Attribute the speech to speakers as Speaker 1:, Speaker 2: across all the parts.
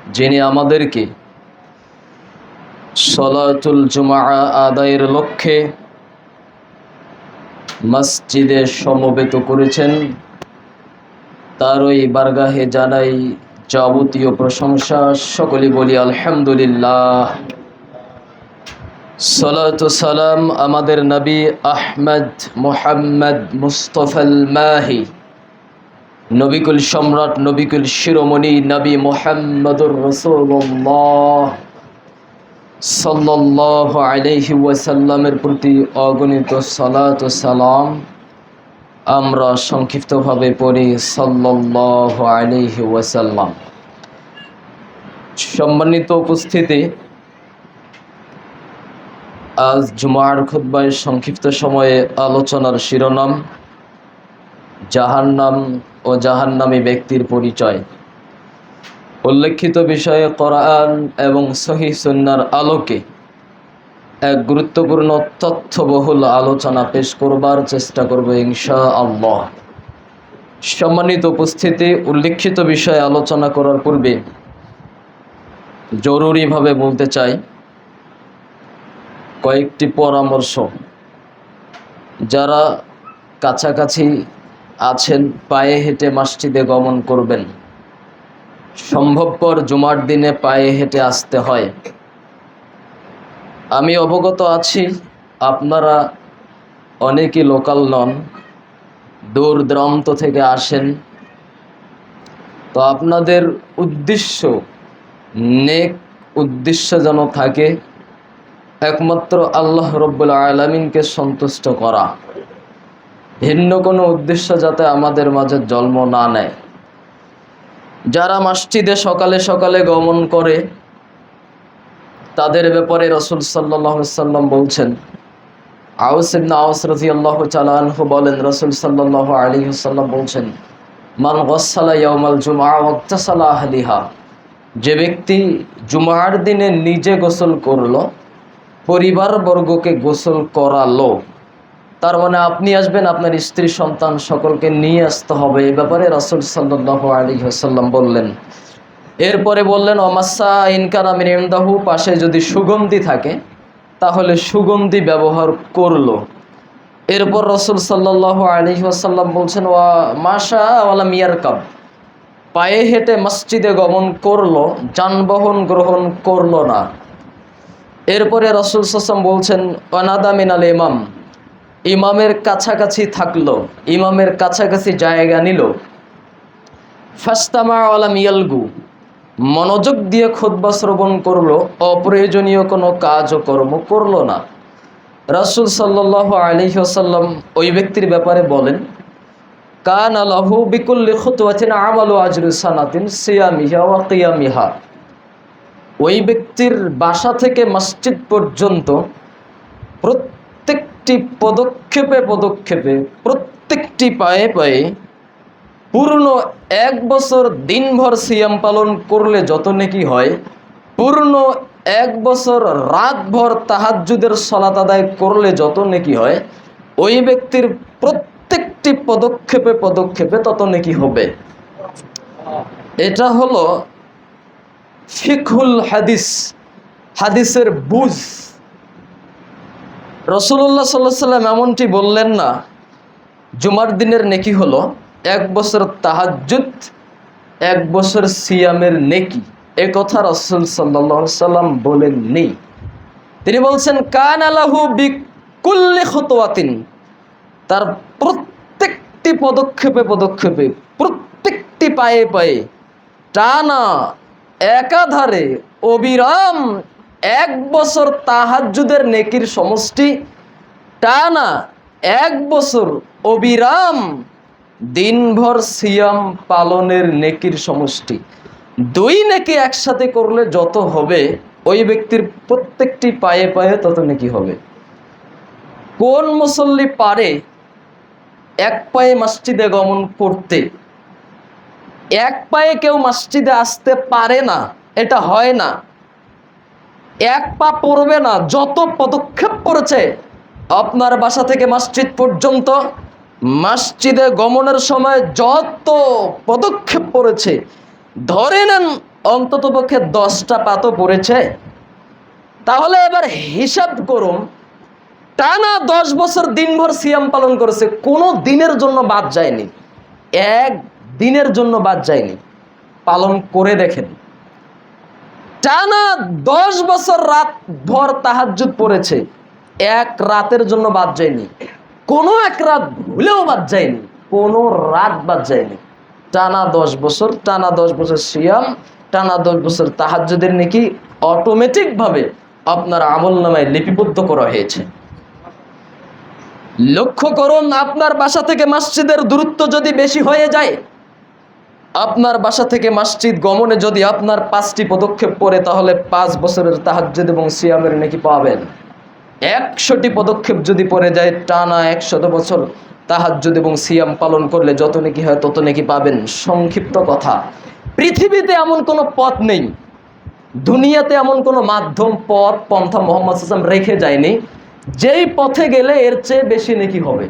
Speaker 1: যিনি আমাদেরকে সলাতুল জুমআ আদায়ের লক্ষ্যে মসজিদে সমবেত করেছেন, তারই বারগাহে জানাই যাবতীয় প্রশংসা। সকলে বলি আলহামদুলিল্লাহ। সালাতু সালাম আমাদের নবী আহমদ মুহাম্মদ মুস্তফাল মাহি, নবিকুল সম্রাট, নবিকুল শিরোমণি নবী মুহাম্মদুর রাসূলুল্লাহ সাল্লাল্লাহু আলাইহি ওয়াসাল্লামের প্রতি অগণিত সালাত ও সালাম। আমরা সংক্ষিপ্তভাবে পড়ি সাল্লাল্লাহু আলাইহি ওয়াসাল্লাম। সম্মানিত উপস্থিতি, আজ জুমার খুতবায় সংক্ষিপ্ত সময়ে আলোচনার শিরোনাম জাহান্নাম ও জাহান্নামী ব্যক্তির পরিচয়। উল্লেখিত বিষয়ে কোরআন এবং সহিহ সুন্নাহর আলোকে এক গুরুত্বপূর্ণ তথ্যবহুল আলোচনা পেশ করবার চেষ্টা করব ইনশাআল্লাহ। সম্মানিত উপস্থিতি, উল্লেখিত বিষয়ে আলোচনা করার পূর্বে জরুরিভাবে বলতে চাই কয়েকটি পরামর্শ। যারা কাছাকাছি আছেন, পায়ে হেঁটে মসজিদে গমন করবেন। সম্ভবপর জুমার দিনে পায়ে হেঁটে আসতে হয়। আমি অবগত আছি আপনারা অনেকেই লোকাল নন, দূর দূরান্ত থেকে আসেন। তো আপনাদের উদ্দেশ্য, নেক উদ্দেশ্য যেন থাকে একমাত্র আল্লাহ রব্বুল আলামিনকে সন্তুষ্ট করা। ভিন্ন কোনো উদ্দেশ্য যাতে আমাদের মাঝে জন্ম না নেয়। যারা মসজিদে সকালে সকালে গমন করে, তাদের ব্যাপারে রাসূল সাল্লাল্লাহু আলাইহি সাল্লাম বলছেন, আউস ইবনে আউস রাদিয়াল্লাহু তাআলা আনহু বলেন, রাসূল সাল্লাল্লাহু আলাইহি ওয়াসাল্লাম বলছেন, মান গাসসালা ইয়াউমাল জুমআ ওয়াগতাসালা আহলিহা, যে ব্যক্তি জুমার দিনে নিজে গোসল করলো, পরিবারবর্গকে গোসল করালো। তার মানে আপনি আসবেন, আপনার স্ত্রী সন্তান সকলকে নিয়ে আসতে হবে। এই ব্যাপারে রাসূল সাল্লাল্লাহু আলাইহি ওয়াসাল্লাম বললেন। এরপরে বললেন, অমাসা ইনকানা মিন ইনদাহু, পাশে যদি সুগন্ধি থাকে তাহলে সুগন্ধি ব্যবহার করলো। এরপর রাসূল সাল্লাল্লাহু আলাইহি ওয়াসাল্লাম বলছেন, ওয়া মাশা ওয়ালাম ইয়ারকাব, পায়ে হেঁটে মসজিদে গমন করলো, যানবাহন গ্রহণ করলো না। এরপরে রাসূল সাল্লাল্লাহু আলাইহি ওয়াসাল্লাম বলছেন, ওয়ানাদা মিনাল ইমাম, ইমামের কাছাকাছি থাকলো, ইমামের কাছাকাছি জায়গা নিল। ফাস্তামা ওয়ালাম ইয়ালগু, মনোযোগ দিয়ে খুতবা শ্রবণ করলো, অপ্রয়োজনীয় কোনো কাজ ও কর্ম করলো না। রাসূল সাল্লাল্লাহু আলাইহি ওয়াসাল্লাম ওই ব্যক্তির ব্যাপারে বলেন, কানা লাহু বিকুল্লি খুতওয়াতিন আমালু আজরি সানাতিন সিয়ামিহা ওয়া কিয়ামিহা, ওই ব্যক্তির বাসা থেকে মসজিদ পর্যন্ত প্রত্যেকটি পদক্ষেপে পদক্ষেপে, প্রত্যেকটি পায়ে পায়ে পূর্ণ 1 বছর দিনভর সিয়াম পালন করলে যত নেকি হয়, পূর্ণ 1 বছর রাতভর তাহাজ্জুদের সালাত আদায় করলে যত নেকি হয়, ওই ব্যক্তির প্রত্যেকটি পদক্ষেপে পদক্ষেপে তত নেকি হবে। এটা হলো ফিকহুল হাদিস, হাদিসের বুঝ। রাসূলুল্লাহ সাল্লাল্লাহু আলাইহি ওয়াসাল্লাম এমনটি বললেন না জুমার দিনের নেকি হলো 1 বছর তাহাজ্জুদ, 1 বছর সিয়ামের নেকি। এ কথা রাসূল সাল্লাল্লাহু আলাইহি ওয়াসাল্লাম বলেননি। তিনি বলছেন, কানা লাহু বিকুল্লি খুতওয়াতিন, তার প্রত্যেকটি পদক্ষেপে পদক্ষেপে, প্রত্যেকটি পায়ে পায়ে টানা একাধারে অবিরাম 1 বছর তাহাজ্জুদের নেকির সমষ্টি, টানা 1 বছর অবিরাম দিনভর সিয়াম পালনের নেকির সমষ্টি। 2 নেকি একসাথে করলে যত হবে, ওই ব্যক্তির প্রত্যেকটি পায়ে পায়ে তত নেকি হবে। কোন মুসল্লি পারে 1 পায়ে মসজিদে গমন করতে? 1 পায়ে কেউ মসজিদে আসতে পারে না, এটা হয় না। 1 পা পড়বে না, যত পদক্ষেপ পড়েছে আপনার বাসা থেকে মসজিদ পর্যন্ত, মসজিদে গমনের সময় যত পদক্ষেপ পড়েছে, ধরে নেন অন্ততপক্ষে 10টা পাতও পড়েছে। তাহলে এবার হিসাব করুন, টানা 10 বছর দিনভর সিয়াম পালন করেছে, কোনো দিনের জন্য বাদ যায়নি, এক দিনের জন্য বাদ যায়নি। পালন করে দেখেন। টানা 10 বছর রাত ভর তাহাজ্জুদ পড়েছে, এক রাতের জন্য বাদ যায়নি, কোনো এক রাত ভুলেও বাদ যায়নি, কোনো রাত বাদ যায়নি। টানা 10 বছর, টানা 10 বছর সিয়াম, টানা 10 বছর তাহাজ্জুদের নেকি অটোমেটিক ভাবে আপনার আমলনামায় লিপিবদ্ধ করা হয়েছে। লক্ষ্য করুন, আপনার বাসা থেকে মসজিদের দূরত্ব যদি বেশি হয়ে যায়, আপনার বাসা থেকে মসজিদ গমনে যদি আপনার 5টি পদক্ষেপ পড়ে, তাহলে 5 বছরের তাহাজ্জুদ এবং সিয়ামের নেকি পাবেন। 100টি পদক্ষেপ যদি পড়ে যায়, টানা 100 বছর তাহাজ্জুদ এবং সিয়াম পালন করলে যত নেকি হয় তত নেকি পাবেন। সংক্ষিপ্ত কথা, পৃথিবীতে এমন কোনো পথ নেই, দুনিয়াতে এমন কোনো মাধ্যম পথ পন্থা মুহাম্মদ সাল্লাল্লাহু আলাইহি ওয়াসাল্লাম রেখে যায়নি যেই পথে গেলে এর চেয়ে বেশি নেকি হবে।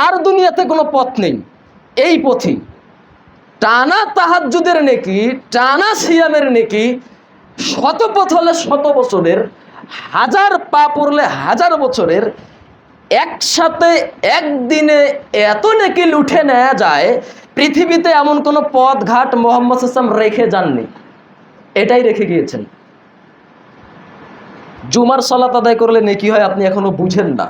Speaker 1: আর দুনিয়াতে কোনো পথ নেই, এই পথই। টানা তাহাজ্জুদের নেকি, টানা সিয়ামের নেকি, শত পথ হলে 100 বছরের, 1000 পা পড়লে 1000 বছরের, একসাথে একদিনে এত নেকি লুঠে নেওয়া যায়, পৃথিবীতে এমন কোনো পথ ঘাট মুহাম্মদ সাল্লাল্লাহু আলাইহি ওয়াসাল্লাম রেখে যাননি, এটাই রেখে গিয়েছেন। জুমার সালাত আদায় করলে নেকি হয় আপনি এখনো বুঝেন না,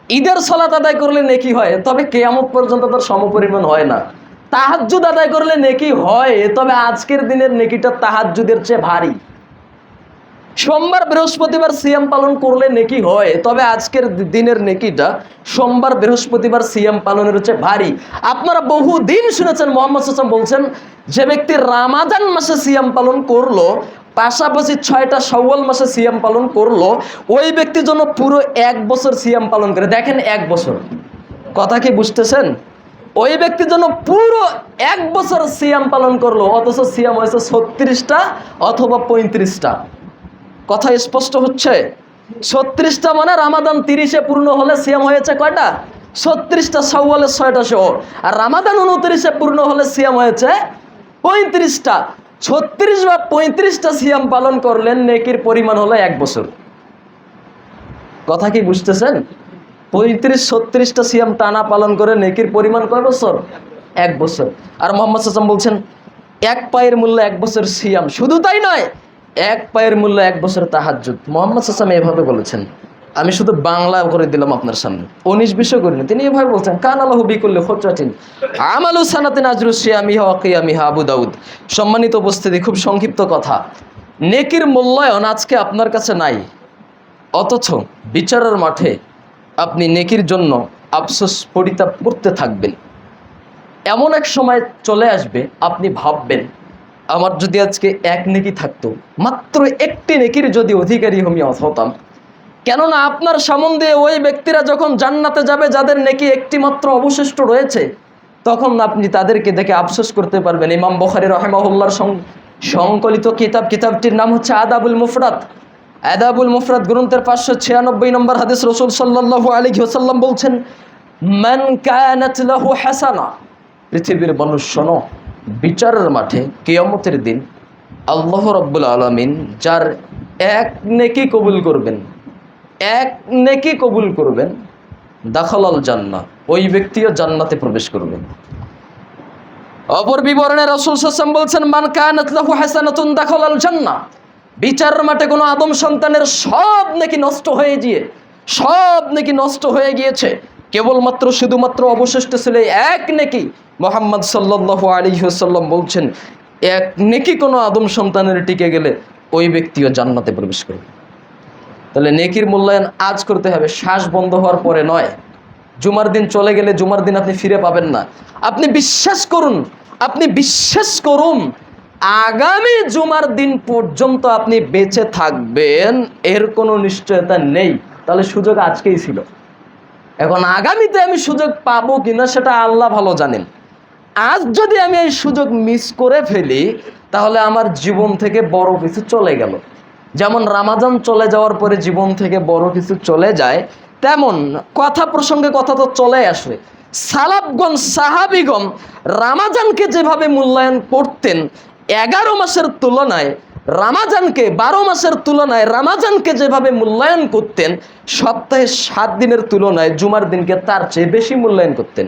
Speaker 1: ঈদের সালাত আদায় করলে নেকি হয়, তবে কিয়ামত পর্যন্ত তার সমপরিমাণ হয় না। তাহাজ্জুদ আদায় করলে নেকি হয়, তবে আজকের দিনের নেকিটা তাহাজ্জুদের চেয়ে ভারী। সোমবার বৃহস্পতিবার সিয়াম পালন করলে নেকি হয়, তবে আজকের দিনের নেকিটা সোমবার বৃহস্পতিবার সিয়াম পালনের চেয়ে ভারী। আপনারা বহুদিন শুনেছেন মুহাম্মদ সাল্লাল্লাহু আলাইহি ওয়াসাল্লাম বলছেন, যে ব্যক্তি রমাদান মাসে সিয়াম পালন করলো, পাশাপাশি 6টা শাওয়াল মাসে সিয়াম পালন করলো, ওই ব্যক্তির জন্য পুরো 1 বছর সিয়াম পালন করে। দেখেন, 1 বছর, কথা কি বুঝতেছেন? ওই ব্যক্তির জন্য পুরো 1 বছর সিয়াম পালন করলো, অথচ সিয়াম হয়েছে 36টা অথবা 35টা। কথা স্পষ্ট হচ্ছে? 36টা মানে রমাদান 30-এ পূর্ণ হলে সিয়াম হয়েছে কয়টা? 36টা, শাওয়ালের 6টা সহ। আর রমাদান 29-এ পূর্ণ হলে সিয়াম হয়েছে 35টা। 36 বা 35টা সিয়াম পালন করলেন, নেকির পরিমাণ হলো 1 বছর। কথা কি বুঝতেছেন? 35-36টা সিয়াম টানা পালন করে নেকির পরিমাণ কয় বছর? 1 বছর। আর মুহাম্মদ সাল্লাল্লাহু আলাইহি ওয়াসাল্লাম বলছেন, 1 পায়ের মূল্য 1 বছর সিয়াম। শুধু তাই নয়, 1 পায়ের মূল্য 1 বছর তাহাজ্জুদ। মুহাম্মদ সাল্লাল্লাহু আলাইহি ওয়াসাল্লাম এভাবে বলেছেন, আমি শুধু বাংলা করে দিলাম আপনার সামনে, 19-20 করিনি। তিনি এভাবে বলছেন, কানা লাহু বিকুল্লি খুতরাতিন আমালু সানাতিন আজরু সিয়ামিহা ওয়া কিয়ামিহা, আবু দাউদ। সম্মানিত উপস্থিতি, খুব সংক্ষিপ্ত কথা, নেকির মূল্যায়ন আজকে আপনার কাছে নাই, অথচ বিচারের মাঠে আপনি নেকির জন্য আফসোস পরিতাপ করতে থাকবেন। এমন এক সময় চলে আসবে, আপনি ভাববেন, আমার যদি আজকে 1 নেকি থাকতো, মাত্র 1টি নেকির যদি অধিকারী আমি হতাম। কেননা আপনার সম্বন্ধে ওই ব্যক্তিরা যখন জান্নাতে যাবে, যাদের নেকি 1টি মাত্র অবশিষ্ট রয়েছে, তখন আপনি তাদেরকে দেখে আফসোস করতে পারবেন। ইমাম বুখারী রাহিমাহুল্লাহর সংকলিত কিতাবটির নাম হচ্ছে আদাবুল মুফরাদ। আদাবুল মুফরাদ গ্রন্থের 596 নম্বর হাদিস, রাসূল সাল্লাল্লাহু আলাইহি ওয়াসাল্লাম বলছেন, মান কানাত লাহু হাসানা, পৃথিবীর মানুষ শোনো, বিচারের মাঠে কিয়ামতের দিন আল্লাহ রাব্বুল আলামিন যার 1 নেকি কবুল করবেন, 1 নেকি কবুল করবেন, দাখালাল জান্নাহ, ওই ব্যক্তিও জান্নাতে প্রবেশ করবেন। অপর বিবরণে রাসূল সাল্লাল্লাহু আলাইহি ওয়াসাল্লাম বলছেন, মান কানাত লাহু হাসানাতুন দাখালাল জান্নাহ, বিচারের মাঠে কোনো আদম সন্তানের সব নেকি নষ্ট হয়ে গিয়েছে, কেবলমাত্র শুধুমাত্র অবশিষ্ট ছিল 1 নেকি। মুহাম্মদ সাল্লাল্লাহু আলাইহি ওয়াসাল্লাম বলছেন, 1 নেকি কোনো আদম সন্তানের টিকে গেলে ওই ব্যক্তিও জান্নাতে প্রবেশ করবে। তাহলে নেকির মূল্যায়ন আজ করতে হবে, শ্বাস বন্ধ হওয়ার পরে নয়। জুমার দিন চলে গেলে জুমার দিন আপনি ফিরে পাবেন না। আপনি বিশ্বাস করুন, আগামী জুমার দিন পর্যন্ত আপনি বেঁচে থাকবেন এর কোনো নিশ্চয়তা নেই। তাহলে সুযোগ আজকেই ছিল, এখন আগামীতে আমি সুযোগ পাবো কিনা সেটা আল্লাহ ভালো জানেন। আজ যদি আমি এই সুযোগ মিস করে ফেলি, তাহলে আমার জীবন থেকে বড় কিছু চলে গেল। যেমন রমাদান চলে যাওয়ার পরে জীবন থেকে বড় কিছু চলে যায়, তেমন কথা প্রসঙ্গে কথা তো চলে আসে। সালাফগণ সাহাবিগণ রামাজানকে যেভাবে মূল্যায়ন করতেন, 11 মাসের তুলনায় রামাজানকে, 12 মাসের তুলনায় রামাজানকে যেভাবে মূল্যায়ন করতেন, সপ্তাহে 7 দিনের তুলনায় জুমার দিনকে তার চেয়ে বেশি মূল্যায়ন করতেন।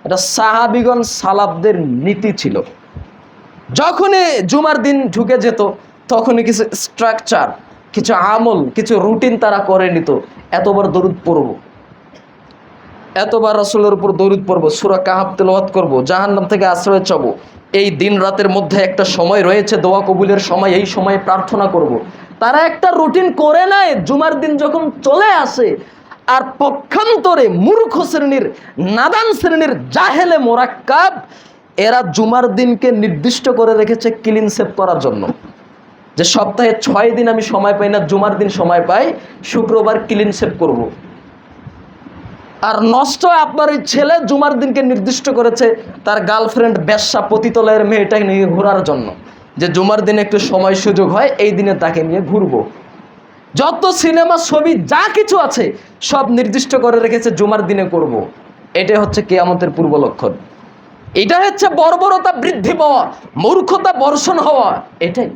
Speaker 1: এটা সাহাবিগণ সালাফদের নীতি ছিল। যখনই জুমার দিন ঢুকে যেত তখনই কিছু স্ট্রাকচার, কিছু আমল, কিছু রুটিন তারা করে নিত। এতবার দরুদ পড়ব, এতবার রাসূলের উপর দরুদ পড়ব, সূরা কাহাফ তেলাওয়াত করব, জাহান্নাম থেকে আশ্রয় চাব, এই দিন রাতের মধ্যে একটা সময় রয়েছে দোয়া কবুলের সময়, এই সময়ে প্রার্থনা করব। তারা একটা রুটিন করে নেয়। জুমার দিন যখন চলে আসে, আর পক্ষান্তরে মূর্খ শ্রেণীর, নাদান শ্রেণীর জাহেলে মোরাক্কাব, এরা জুমার দিনকে নির্দিষ্ট করে রেখেছে ক্লিন সেভ করার জন্য, যে সপ্তাহে 6 দিন আমি সময় পাই না, জুমার দিন সময় পাই, শুক্রবার ক্লিন সেভ করব। আর নষ্ট আপনার ওই ছেলে জুমার দিনকে নির্দিষ্ট করেছে তার গার্লফ্রেন্ড বেশ্যা পতিতলয়ের মেয়েটাকে নিয়ে ঘোরার জন্য, যে জুমার দিনে একটু সময় সুযোগ হয়, এই দিনে তাকে নিয়ে ঘুরবো। যত সিনেমা ছবি যা কিছু আছে সব নির্দিষ্ট করে রেখেছে জুমার দিনে করব। এটাই হচ্ছে কিয়ামতের পূর্ব লক্ষণ। এটা হচ্ছে বর্বরতা বৃদ্ধি পাওয়া, মূর্খতা বর্ষণ হওয়া। এটাই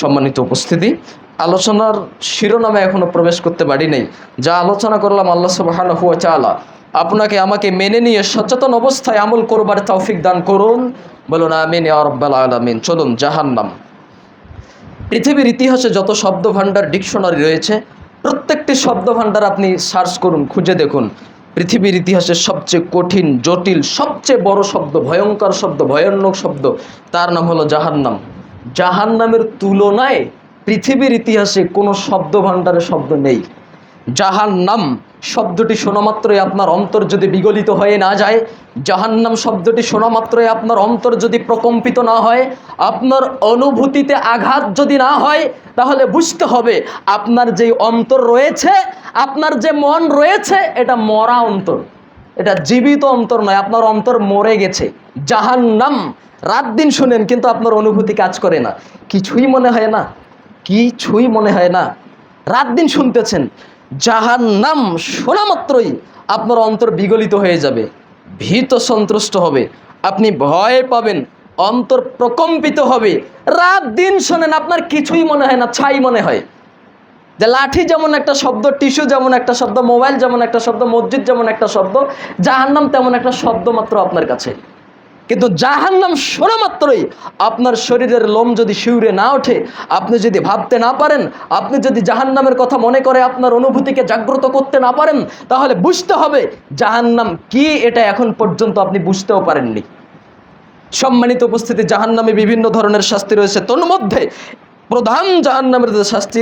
Speaker 1: সম্মানিত উপস্থিতি, আলোচনার শিরোনামে এখনো প্রবেশ করতে পারি নাই। যা আলোচনা করলাম আল্লাহ সুবহানাহু ওয়া তাআলা আপনাকে আমাকে মেনে নিয়ে সচেতন অবস্থায় আমল করবার তৌফিক দান করুন। বলুন আমিন ইয়া রাব্বাল আলামিন। চলুন, জাহান্নাম। পৃথিবীর ইতিহাসে যত শব্দ ভাণ্ডার, ডিকশনারি রয়েছে, প্রত্যেকটি শব্দ ভাণ্ডার আপনি সার্চ করুন, খুঁজে দেখুন। পৃথিবীর ইতিহাসে সবচেয়ে কঠিন, জটিল, সবচেয়ে বড় শব্দ, ভয়ঙ্কর শব্দ, ভয়ানক শব্দ, তার নাম হলো জাহান্নাম। জাহান্নামের তুলনায় পৃথিবীর ইতিহাসে কোনো শব্দ ভাণ্ডারে শব্দ নেই। জাহান্নাম শব্দটি শোনা মাত্রই আপনার অন্তর যদি বিগলিত হয়ে না যায়, জাহান্নাম শব্দটি শোনা মাত্রই আপনার অন্তর যদি প্রকম্পিত না হয়, আপনার অনুভূতিতে আঘাত যদি না হয়, তাহলে বুঝতে হবে আপনার যে অন্তর রয়েছে, আপনার যে মন রয়েছে, এটা মরা অন্তর, এটা জীবিত অন্তর নয়। আপনার অন্তর মরে গেছে। জাহান্নাম রাত দিন শুনেন কিন্তু আপনার অনুভূতি কাজ করে না, কিছুই মনে হয় না, কিছুই মনে হয় না। রাত দিন শুনতেছেন, জাহান্নাম শোনা মাত্রই আপনার অন্তর বিগলিত হয়ে যাবে, ভীত সন্ত্রস্ত হবে, আপনি ভয় পাবেন, অন্তর প্রকম্পিত হবে। রাত দিন শোনেন, আপনার কিছুই মনে হয় না, ছাই মনে হয়। যে লাঠি যেমন একটা শব্দ, টিস্যু যেমন একটা শব্দ, মোবাইল যেমন একটা শব্দ, মসজিদ যেমন একটা শব্দ, জাহান্নাম তেমন একটা শব্দ মাত্র আপনার কাছে। কিন্তু জাহান্নাম শোনা মাত্রই আপনার শরীরের লোম যদি শিউরে না ওঠে, আপনি যদি ভাবতে না পারেন, আপনি যদি জাহান্নামের কথা মনে করে আপনার অনুভূতিকে জাগ্রত করতে না পারেন, তাহলে বুঝতে হবে জাহান্নাম কি, এটা এখন পর্যন্ত আপনি বুঝতেও পারেননি। সম্মানিত উপস্থিতি, জাহান্নামে বিভিন্ন ধরনের শাস্তি রয়েছে। তোর মধ্যে প্রধান জাহান্নামের যে শাস্তি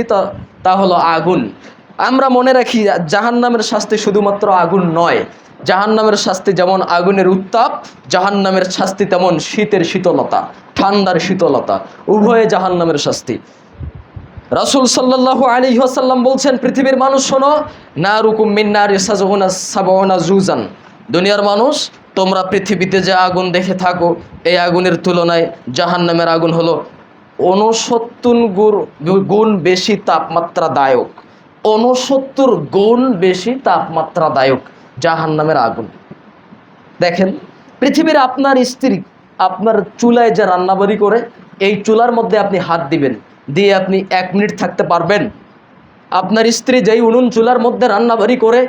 Speaker 1: তা হলো আগুন। আমরা মনে রাখি জাহান্নামের শাস্তি শুধুমাত্র আগুন নয়। জাহান্নামের শাস্তি যেমন আগুনের উত্তাপ, জাহান্নামের শাস্তি তেমন শীতের শীতলতা, ঠান্ডার শীতলতা, উভয়ে জাহান্নামের শাস্তি। রাসূল সাল্লাল্লাহু আলাইহি ওয়াসাল্লাম বলছেন, পৃথিবীর মানুষ শোনো, নারুকুম মিন নারি সাজউনা সাবউনা জুজান। দুনিয়ার মানুষ, তোমরা পৃথিবীতে যে আগুন দেখে থাকো, এই আগুনের তুলনায় জাহান্নামের আগুন হলো 69 গুণ বেশি তাপমাত্রাদায়ক। 69 গুণ বেশি তাপমাত্রাদায়ক জাহান্নামের আগুন। দেখেন, পৃথিবীর আপনার স্ত্রী আপনার চুলায় যে রান্নাবাড়ি করে, এই চুলার মধ্যে আপনি হাত দিবেন, দিয়ে আপনি 1 মিনিট থাকতে পারবেন? আপনার স্ত্রী যেই উনুন চুলার মধ্যে রান্নাবাড়ি করে,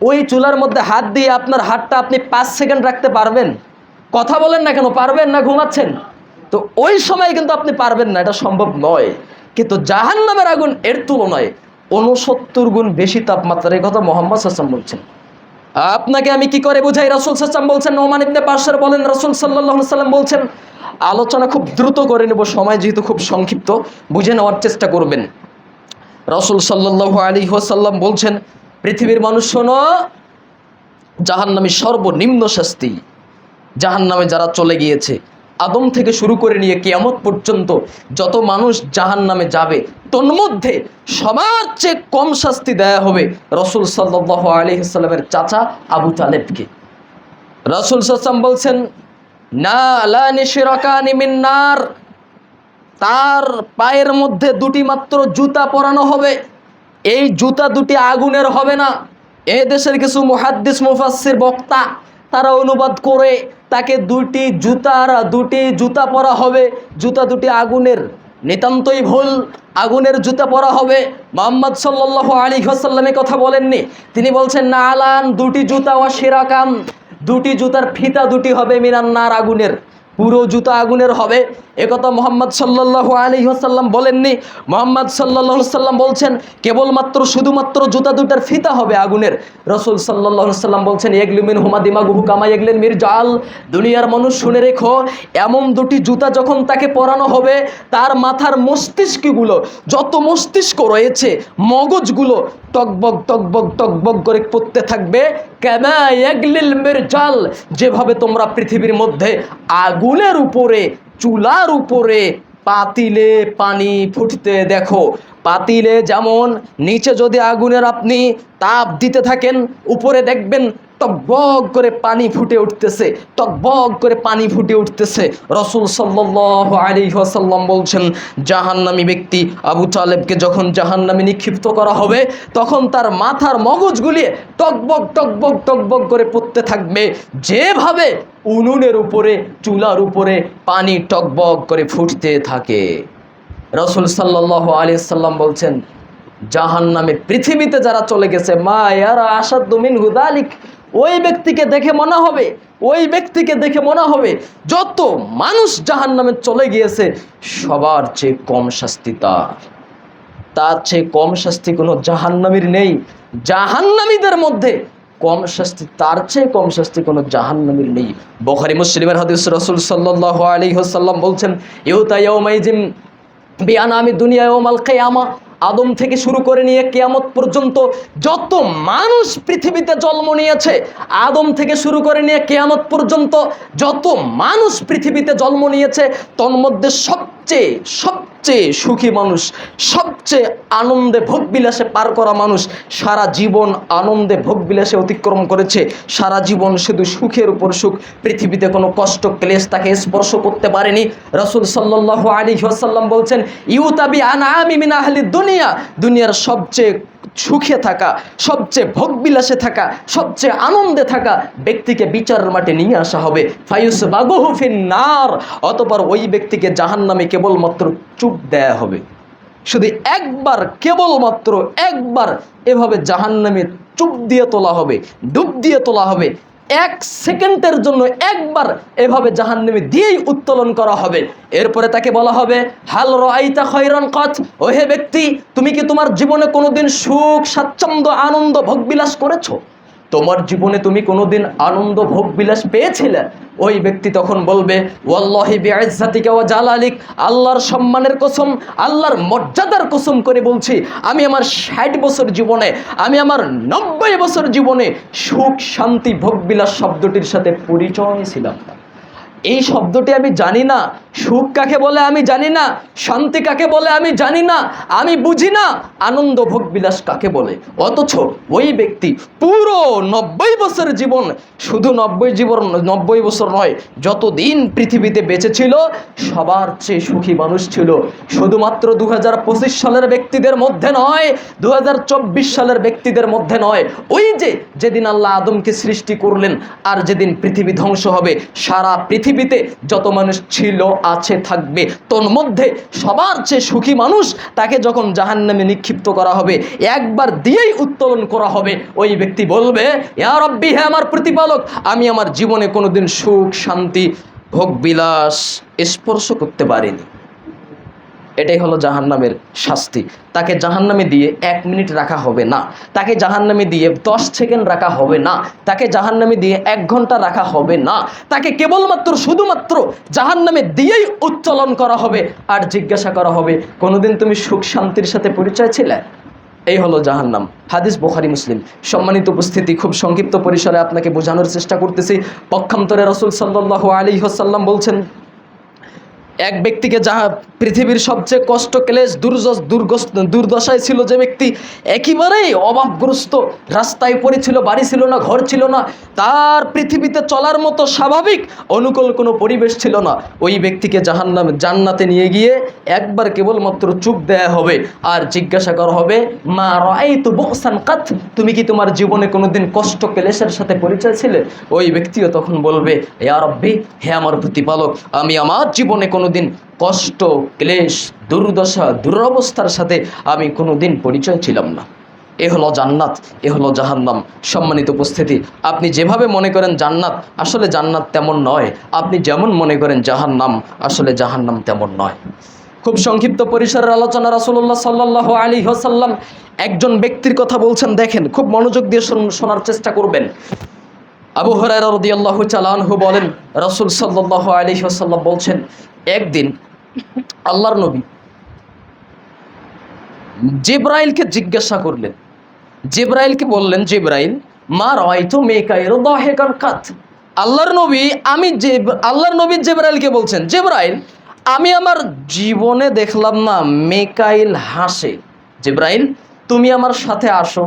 Speaker 1: ওই চুলার মধ্যে হাত দিয়ে আপনার হাতটা আপনি 5 সেকেন্ড রাখতে পারবেন? কথা বলেন না কেন, পারবেন না? ঘুমাচ্ছেন তো ওই সময় কিন্তু আপনি পারবেন না, এটা সম্ভব নয়। কিন্তু জাহান্নামের আগুন এর তুলনায় 69 গুণ বেশি তাপমাত্রা, এই কথা মুহাম্মদ সাল্লাল্লাহু আলাইহি ওয়াসাল্লাম বলছেন। আপনাকে আমি কি করে বুঝাই? রাসূল সাল্লাল্লাহু আলাইহি ওয়াসাল্লাম বলছেন, নোমান ইবনে বাশশার বলেন, রাসূল সাল্লাল্লাহু আলাইহি ওয়াসাল্লাম বলছেন। আলোচনা খুব দ্রুত করে নেব, সময় যেহেতু খুব সংক্ষিপ্ত, বুঝে নেওয়ার চেষ্টা করবেন। রাসূল সাল্লাল্লাহু আলাইহি ওয়াসাল্লাম বলছেন, পৃথিবীর মানুষ শোনো, জাহান্নামী সর্বনিম্ন শাস্তি। জাহান্নামে যারা চলে গিয়েছে, আদম থেকে শুরু করে নিয়ে কিয়ামত পর্যন্ত যত মানুষ জাহান্নামে যাবে, তন্মধ্যে সবার চেয়ে কম শাস্তি দেয়া হবে রাসূল সাল্লাল্লাহু আলাইহি ওয়াসাল্লামের চাচা আবু তালেবকে। রাসূল সাল্লাল্লাহু আলাইহি ওয়াসাল্লাম বলছেন, না লা নিশরাকানি মিন নার, তার পায়ের মধ্যে 2টি মাত্র জুতা পরানো হবে। এই জুতা 2টি আগুনের হবে না। এ দেশের কিছু মুহাদ্দিস মুফাসসির বক্তা তারা অনুবাদ করে তাকে দুটি জুতা পরা হবে, জুতা দুটি আগুনের, নিতান্তই ভুল। আগুনের জুতা পরা হবে। মুহাম্মদ সাল্লাল্লাহু আলাইহি ওয়াসাল্লাম কথা বলেননি, তিনি বলছেন না আলান, দুটি জুতা ওয়া শিরাকাম, দুটি জুতার ফিতা দুটি হবে মিনান নার, আগুনের, পুরো জুতা আগুনের হবে। একথা মুহাম্মদ সাল্লাল্লাহু আলাইহি ওয়াসাল্লাম বলেননি। মুহাম্মদ সাল্লাল্লাহু আলাইহি ওয়াসাল্লাম বলছেন কেবলমাত্র শুধুমাত্র জুতা দুটার ফিতা হবে আগুনের। রাসূল সাল্লাল্লাহু আলাইহি ওয়াসাল্লাম বলছেন ইয়াগলি মিনহুমা দিমাগুহু কামা ইয়াগলিল মিরজাল, দুনিয়ার মানুষ শুনে রেখো, এমন দুটি জুতা যখন তাকে পরানো হবে, তার মাথার মস্তিষ্কগুলো, যত মস্তিষ্ক রয়েছে, মগজগুলো টকবক টকবক টকবক করে পড়তে থাকবে। কামা ইয়াগলিল মিরজাল, যেভাবে তোমরা পৃথিবীর মধ্যে আগুনের উপরে, চুলার উপরে পাতিলে পানি ফুটতে দেখো, পাতিলে যেমন নিচে যদি আগুনের আপনি তাপ দিতে থাকেন, উপরে দেখবেন টকবক করে পানি ফুটে উঠতেছে, টকবক করে পানি ফুটে উঠতেছে। রাসূল সাল্লাল্লাহু আলাইহি ওয়াসাল্লাম বলছেন জাহান্নামী ব্যক্তি আবু তালেবকে যখন জাহান্নামে নিক্ষিপ্ত করা হবে, তখন তার মাথার মগজগুলি টকবক টকবক টকবক করে পড়তে থাকবে, যেভাবে উনুনের উপরে, চুলার উপরে পানি টকবক করে ফুটতে থাকে। রাসূল সাল্লাল্লাহু আলাইহি ওয়াসাল্লাম বলছেন জাহান্নামে পৃথিবীতে যারা চলে গেছে, মা ইয়ারা আশাদ্দু মিনহু যালিক, ওই ব্যক্তিকে দেখে মনে হবে যত মানুষ জাহান্নামে চলে গিয়েছে সবার চেয়ে কম শাস্তি তার চেয়ে কম শাস্তি কোনো জাহান্নামীর নেই। জাহান্নামীদের মধ্যে কম শাস্তি, তার চেয়ে কম শাস্তি কোনো জাহান্নামীর নেই। বুখারী মুসলিমের হাদিস, রাসূল সাল্লাল্লাহু আলাইহি ওয়াসাল্লাম বলছেন ইউতা ইয়াউমাইজিম বিআনামি দুনিয়া ইয়াউমাল কিয়ামা, আদম থেকে শুরু করে নিয়ে কিয়ামত পর্যন্ত যত মানুষ পৃথিবীতে জন্ম নিয়েছে, আদম থেকে শুরু করে নিয়ে কিয়ামত পর্যন্ত যত মানুষ পৃথিবীতে জন্ম নিয়েছে, তন্মধ্যে সবচেয়ে সুখী মানুষ, সবচেয়ে আনন্দে ভোগবিলাসে পার করা মানুষ, সারা জীবন আনন্দে ভোগবিলাসে অতিক্রম করেছে, সারা জীবন শুধু সুখের উপর সুখ, পৃথিবীতে কোনো কষ্ট ক্লেশ তাকে স্পর্শ করতে পারেনি। রাসূল সাল্লাল্লাহু আলাইহি ওয়াসাল্লাম বলছেন ইউতাবি আনআমি মিন আহলিদ দুনিয়া, দুনিয়ার সবচেয়ে সুখে থাকা, সবচেয়ে ভোগবিলাসে থাকা, সবচেয়ে আনন্দে থাকা ব্যক্তিকে বিচারের মাঠে নিয়ে আসা হবে। ফায়ুসবাগুহু ফিন্নার, অতঃপর ওই ব্যক্তিকে জাহান্নামে কেবলমাত্র চুপ দেয়া হবে। শুধু একবার, কেবলমাত্র একবার এভাবে জাহান্নামে চুপ দিয়ে তোলা হবে, ডুব দিয়ে তোলা হবে। 1 সেকেন্ডের জন্য একবার এভাবে জাহান্নামে দিয়েই উত্তোলন করা হবে। এরপরে তাকে বলা হবে হাল রাআইতা খায়রান কাত, ও হে ব্যক্তি, তুমি কি তোমার জীবনে কোনোদিন সুখ, স্বাচ্ছন্দ্য, আনন্দ, ভোগবিলাস করেছো? তোমার জীবনে তুমি কোনোদিন আনন্দ, ভোগবিলাস পেয়েছিলে? ওই ব্যক্তি তখন বলবে ওয়াল্লাহি বিইজ্জাতিকা ওয়া জালালিক, আল্লাহর সম্মানের কসম, আল্লাহর মর্যাদার কসম করে বলছি, আমি আমার 60 বছর জীবনে, আমি আমার 90 বছর জীবনে সুখ, শান্তি, ভোগবিলাস শব্দটির সাথে পরিচয় ছিলাম না। এই শব্দটি আমি জানি না, সুখ কাকে বলে আমি জানি না, শান্তি কাকে বলে আমি জানি না, আমি বুঝি না আনন্দ ভোগবিলাস কাকে বলে। অথচ ওই ব্যক্তি পুরো 90 বছর জীবন, শুধু 90 বছর নয়, যতদিন পৃথিবীতে বেঁচে ছিল সবার চেয়ে সুখী মানুষ ছিল। শুধুমাত্র 2025 সালের ব্যক্তিদের মধ্যে নয়, 2024 সালের ব্যক্তিদের মধ্যে নয়, ওই যেদিন আল্লাহ আদমকে সৃষ্টি করলেন আর যেদিন পৃথিবী ধ্বংস হবে, সারা পৃথিবীতে যত মানুষ ছিল, আছে, থাকবে, তোর মধ্যে সবার চেয়ে সুখী মানুষ তাকে যখন জাহান্নামে নিক্ষিপ্ত করা হবে, একবার দিয়েই উত্তোলন করা হবে, ওই ব্যক্তি বলবে ইয়া রাব্বি, হে আমার প্রতিপালক, আমি আমার জীবনে কোনোদিন সুখ, শান্তি, ভোগবিলাস স্পর্শ করতে পারিনি। এটাই হলো জাহান্নামের শাস্তি। তাকে জাহান্নামে দিয়ে 1 মিনিট রাখা হবে না, তাকে জাহান্নামে দিয়ে 10 সেকেন্ড রাখা হবে না, তাকে জাহান্নামে দিয়ে 1 ঘন্টা রাখা হবে না, তাকে কেবলমাত্র শুধুমাত্র জাহান্নামে দিয়েই উত্তোলন করা হবে আর জিজ্ঞাসা করা হবে কোনোদিন তুমি সুখ শান্তির সাথে পরিচয় ছিলে? এই হলো জাহান্নাম। হাদিস বুখারী মুসলিম। সম্মানিত উপস্থিতি, খুব সংক্ষিপ্ত পরিসরে আপনাকে বোঝানোর চেষ্টা করতেছি। পক্ষান্তরে রাসূল সাল্লাল্লাহু আলাইহি ওয়াসাল্লাম বলছেন এক ব্যক্তিকে, যাহা পৃথিবীর সবচেয়ে কষ্ট, ক্লেশ, দুর্দশায় ছিল যে ব্যক্তি, একেবারেই অভাবগ্রস্ত, রাস্তায় পড়েছিল, বাড়ি ছিল না, ঘর ছিল না, তার পৃথিবীতে চলার মতো স্বাভাবিক অনুকূল কোনো পরিবেশ ছিল না, ওই ব্যক্তিকে জান্নাতে নিয়ে গিয়ে একবার কেবলমাত্র চুপ দেয়া হবে আর জিজ্ঞাসা করা হবে, মা রাআইতু বুকসান কাত, তুমি কি তোমার জীবনে কোনোদিন কষ্ট ক্লেশের সাথে পরিচয় ছিলে? ওই ব্যক্তিও তখন বলবে, ইয়া রব্বি, হে আমার প্রতিপালক, আমি আমার জীবনে কোনোদিন কষ্ট ক্লেশ দুর্দশা দুরবস্থার সাথে আমি কোনোদিন পরিচয় ছিলাম না। এ হলো জান্নাত, এ হলো জাহান্নাম। সম্মানিত উপস্থিতি, আপনি যেভাবে মনে করেন জান্নাত, আসলে জান্নাত তেমন নয়। আপনি যেমন মনে করেন জাহান্নাম, আসলে জাহান্নাম তেমন নয়। খুব সংক্ষিপ্ত পরিসরের আলোচনা। রাসূলুল্লাহ সাল্লাল্লাহু আলাইহি ওয়াসাল্লাম একজন ব্যক্তির কথা বলছেন, দেখেন, খুব মনোযোগ দিয়ে শোনার চেষ্টা করবেন। আবু হুরায়রা রাদিয়াল্লাহু তাআলা আনহু বলেন, রাসূল সাল্লাল্লাহু আলাইহি ওয়াসাল্লাম বলছেন, একদিন আল্লাহর নবী জিবরাইলকে জিজ্ঞাসা করলেন। জিবরাইলকে বললেন, জিবরাইল, মা রাআইতু মিকাইল দাহিকান কাত। আল্লাহর নবী জিবরাইলকে বলছেন, জিবরাইল, আমি আমার জীবনে দেখলাম না মিকাইল হাসে। জিবরাইল, তুমি আমার সাথে আসো,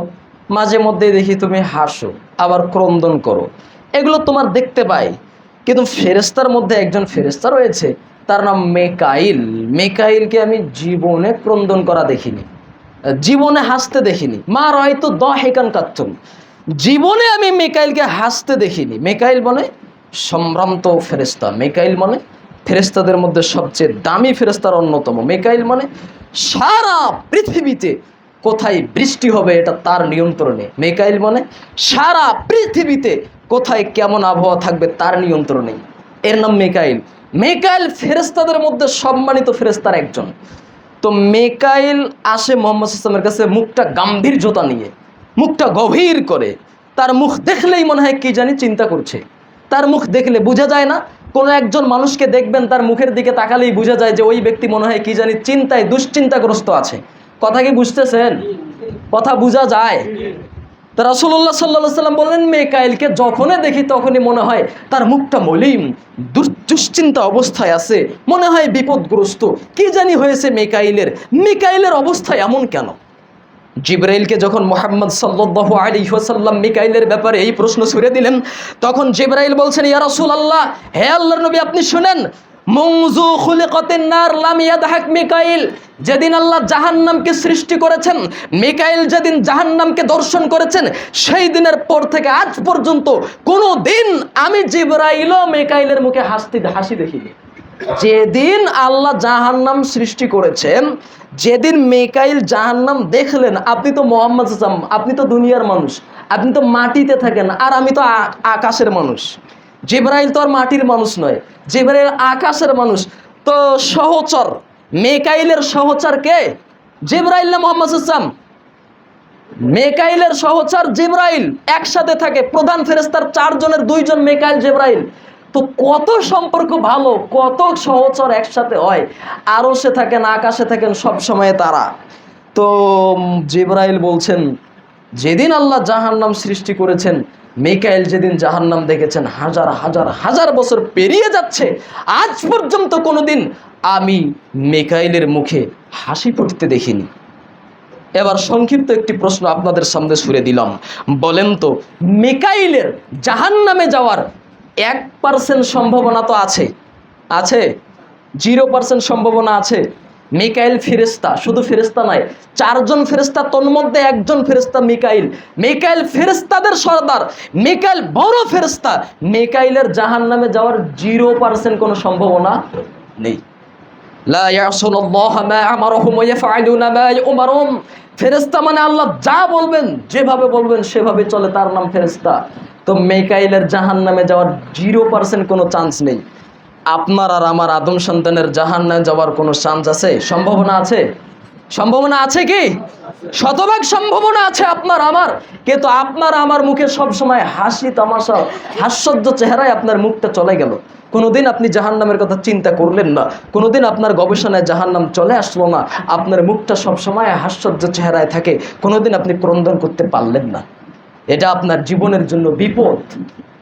Speaker 1: মাঝে মধ্যে দেখি তুমি হাসো, আবার ক্রন্দন করো, এগুলো তোমার দেখতে পাই। কিন্তু ফেরেশতার মধ্যে একজন ফেরেশতা রয়েছে, তার নাম মিকাইল। মিকাইলকে আমি জীবনে ক্রন্দন করা দেখিনি, জীবনে হাসতে দেখিনি। মা রাআইতু দাহিকান কাত্তুন, জীবনে আমি মিকাইলকে হাসতে দেখিনি। মিকাইল মানে সম্ভ্রান্ত ফেরেশতা, মিকাইল মানে ফেরেশতাদের মধ্যে সবচেয়ে দামি ফেরেশতার অন্যতম। মিকাইল মানে সারা পৃথিবীতে কোথায় বৃষ্টি হবে এটা তার নিয়ন্ত্রণে। মিকাইল মানে সারা পৃথিবীতে কোথায় কেমন আবহাওয়া থাকবে তার নিয়ন্ত্রণে, এর নাম মিকাইল। মিকাইল ফেরেশতাদের মধ্যে সম্মানিত ফেরেশতার একজন। তো মিকাইল আসে মুহাম্মদ সাল্লাল্লাহু আলাইহি ওয়াসাল্লামের কাছে মুখটা গাম্ভীর্যতা নিয়ে, মুখটা গভীর করে। তার মুখ দেখলেই মনে হয় কি জানি চিন্তা করছে। তার মুখ দেখলে বোঝা যায় না, কোনো একজন মানুষকে দেখবেন তার মুখের দিকে তাকালেই বোঝা যায় যে ওই ব্যক্তি মনে হয় কি জানি চিন্তায় দুশ্চিন্তাগ্রস্ত আছে। কথা কি বুঝতেছেন? কথা বোঝা যায়? তো রাসূলুল্লাহ সাল্লাল্লাহু আলাইহি ওয়াসাল্লাম বললেন, মিকাইলকে যখনই দেখি তখনই মনে হয় তার মুখটা মলিন, দুশ্চিন্তা অবস্থায় আছে, মনে হয় বিপদগ্রস্ত, কি জানি হয়েছে মিকাইলের অবস্থা এমন কেন? জিবরাইলকে যখন মুহাম্মদ সাল্লাল্লাহু আলাইহি ওয়াসাল্লাম মিকাইলের ব্যাপারে এই প্রশ্ন ছুড়ে দিলেন, তখন জিবরাইল বলছেন, ইয়া রাসূলুল্লাহ, হে আল্লাহর নবী, আপনি শুনেন, মুনযু খুলিকাতিন নার লাম ইয়াদহাক মিকাইল, যেদিন আল্লাহ জাহান্নামকে সৃষ্টি করেছেন, মিকাইল যেদিন জাহান্নামকে দর্শন করেছেন, সেই দিনের পর থেকে আজ পর্যন্ত কোনো দিন আমি জিবরাইলও মিকাইলের মুখে হাসি দেখিনি। যেদিন আল্লাহ জাহান্নাম সৃষ্টি করেছেন, যেদিন মিকাইল জাহান্নাম দেখলেন, আপনি তো মুহাম্মদ সাল্লাল্লাহু আলাইহি ওয়াসাল্লাম, আপনি তো দুনিয়ার মানুষ, আপনি তো মাটিতে থাকেন, আর আমি তো আকাশের মানুষ। জিবরাইল তো আর মাটির মানুষ নয়, জিবরাইল আকাশের মানুষ। তো সহচর মিকাইলের সহচর কে? জিবরাইল না মুহাম্মদ সাল্লাল্লাহু আলাইহি ওয়াসাল্লাম? মিকাইলের সহচর জিবরাইল, একসাথে থাকে। প্রধান ফেরেশতার 4 জনের 2 জন মিকাইল জিবরাইল। তো কত সম্পর্ক ভালো, কত সহচর একসাথে হয়। আরশে থাকেন, আকাশে থাকেন, সব সময় তারা। তো জিবরাইল বলছেন, যেদিন আল্লাহ জাহান্নাম সৃষ্টি করেছেন, মিকাইল যেদিন জাহান্নাম দেখেছেন, হাজার হাজার হাজার বছর পেরিয়ে যাচ্ছে, আজ পর্যন্ত কোনোদিন আমি মিকাইলের মুখে হাসি ফুটতে দেখিনি। এবার সংক্ষিপ্ত একটি প্রশ্ন আপনাদের সামনে ছুড়ে দিলাম, বলেন তো, মিকাইলের জাহান্নামে যাওয়ার 1% সম্ভাবনা তো আছে? 0% সম্ভাবনা আছে? মিকাইল ফেরেশতা, শুধু ফেরেশতা নয়, 4 জন ফেরেশতা, তন্মধ্যে একজন ফেরেশতা মিকাইল। মিকাইল ফেরেশতাদের সর্দার, মিকাইল বড় ফেরেশতা। মিকাইলের জাহান্নামে যাওয়ার 0% কোনো সম্ভাবনা নেই। লা ইয়াসুনাল্লাহা মা আমারহুম ওয়া ইয়াফআলুনা মা ইউমারুন। ফেরেশতা মানে আল্লাহ যা বলবেন, যেভাবে বলবেন সেভাবে চলে, তার নাম ফেরেশতা। তো মিকাইলের জাহান্নামে যাওয়ার 0% কোনো চান্স নেই। আপনার আর আমার আদম সন্তানের জাহান্নামে যাওয়ার কোনো চান্স আছে? সম্ভাবনা আছে? সম্ভাবনা আছে কি? শতভাগ সম্ভাবনা আছে আপনার আমার। কিন্তু আপনার আমার মুখে সব সময় হাসি তামাশা, হাস্যজ্জ্ব চেহারায় আপনার মুখটা চলে গেল। কোনোদিন আপনি জাহান্নামের কথা চিন্তা করলেন না, কোনোদিন আপনার গবেষণায় জাহান্নাম চলে আসলো না, আপনার মুখটা সব সময় হাস্যজ্জ্ব চেহারায় থাকে, কোনোদিন আপনি ক্রন্দন করতে পারলেন না। এটা আপনার জীবনের জন্য বিপদ।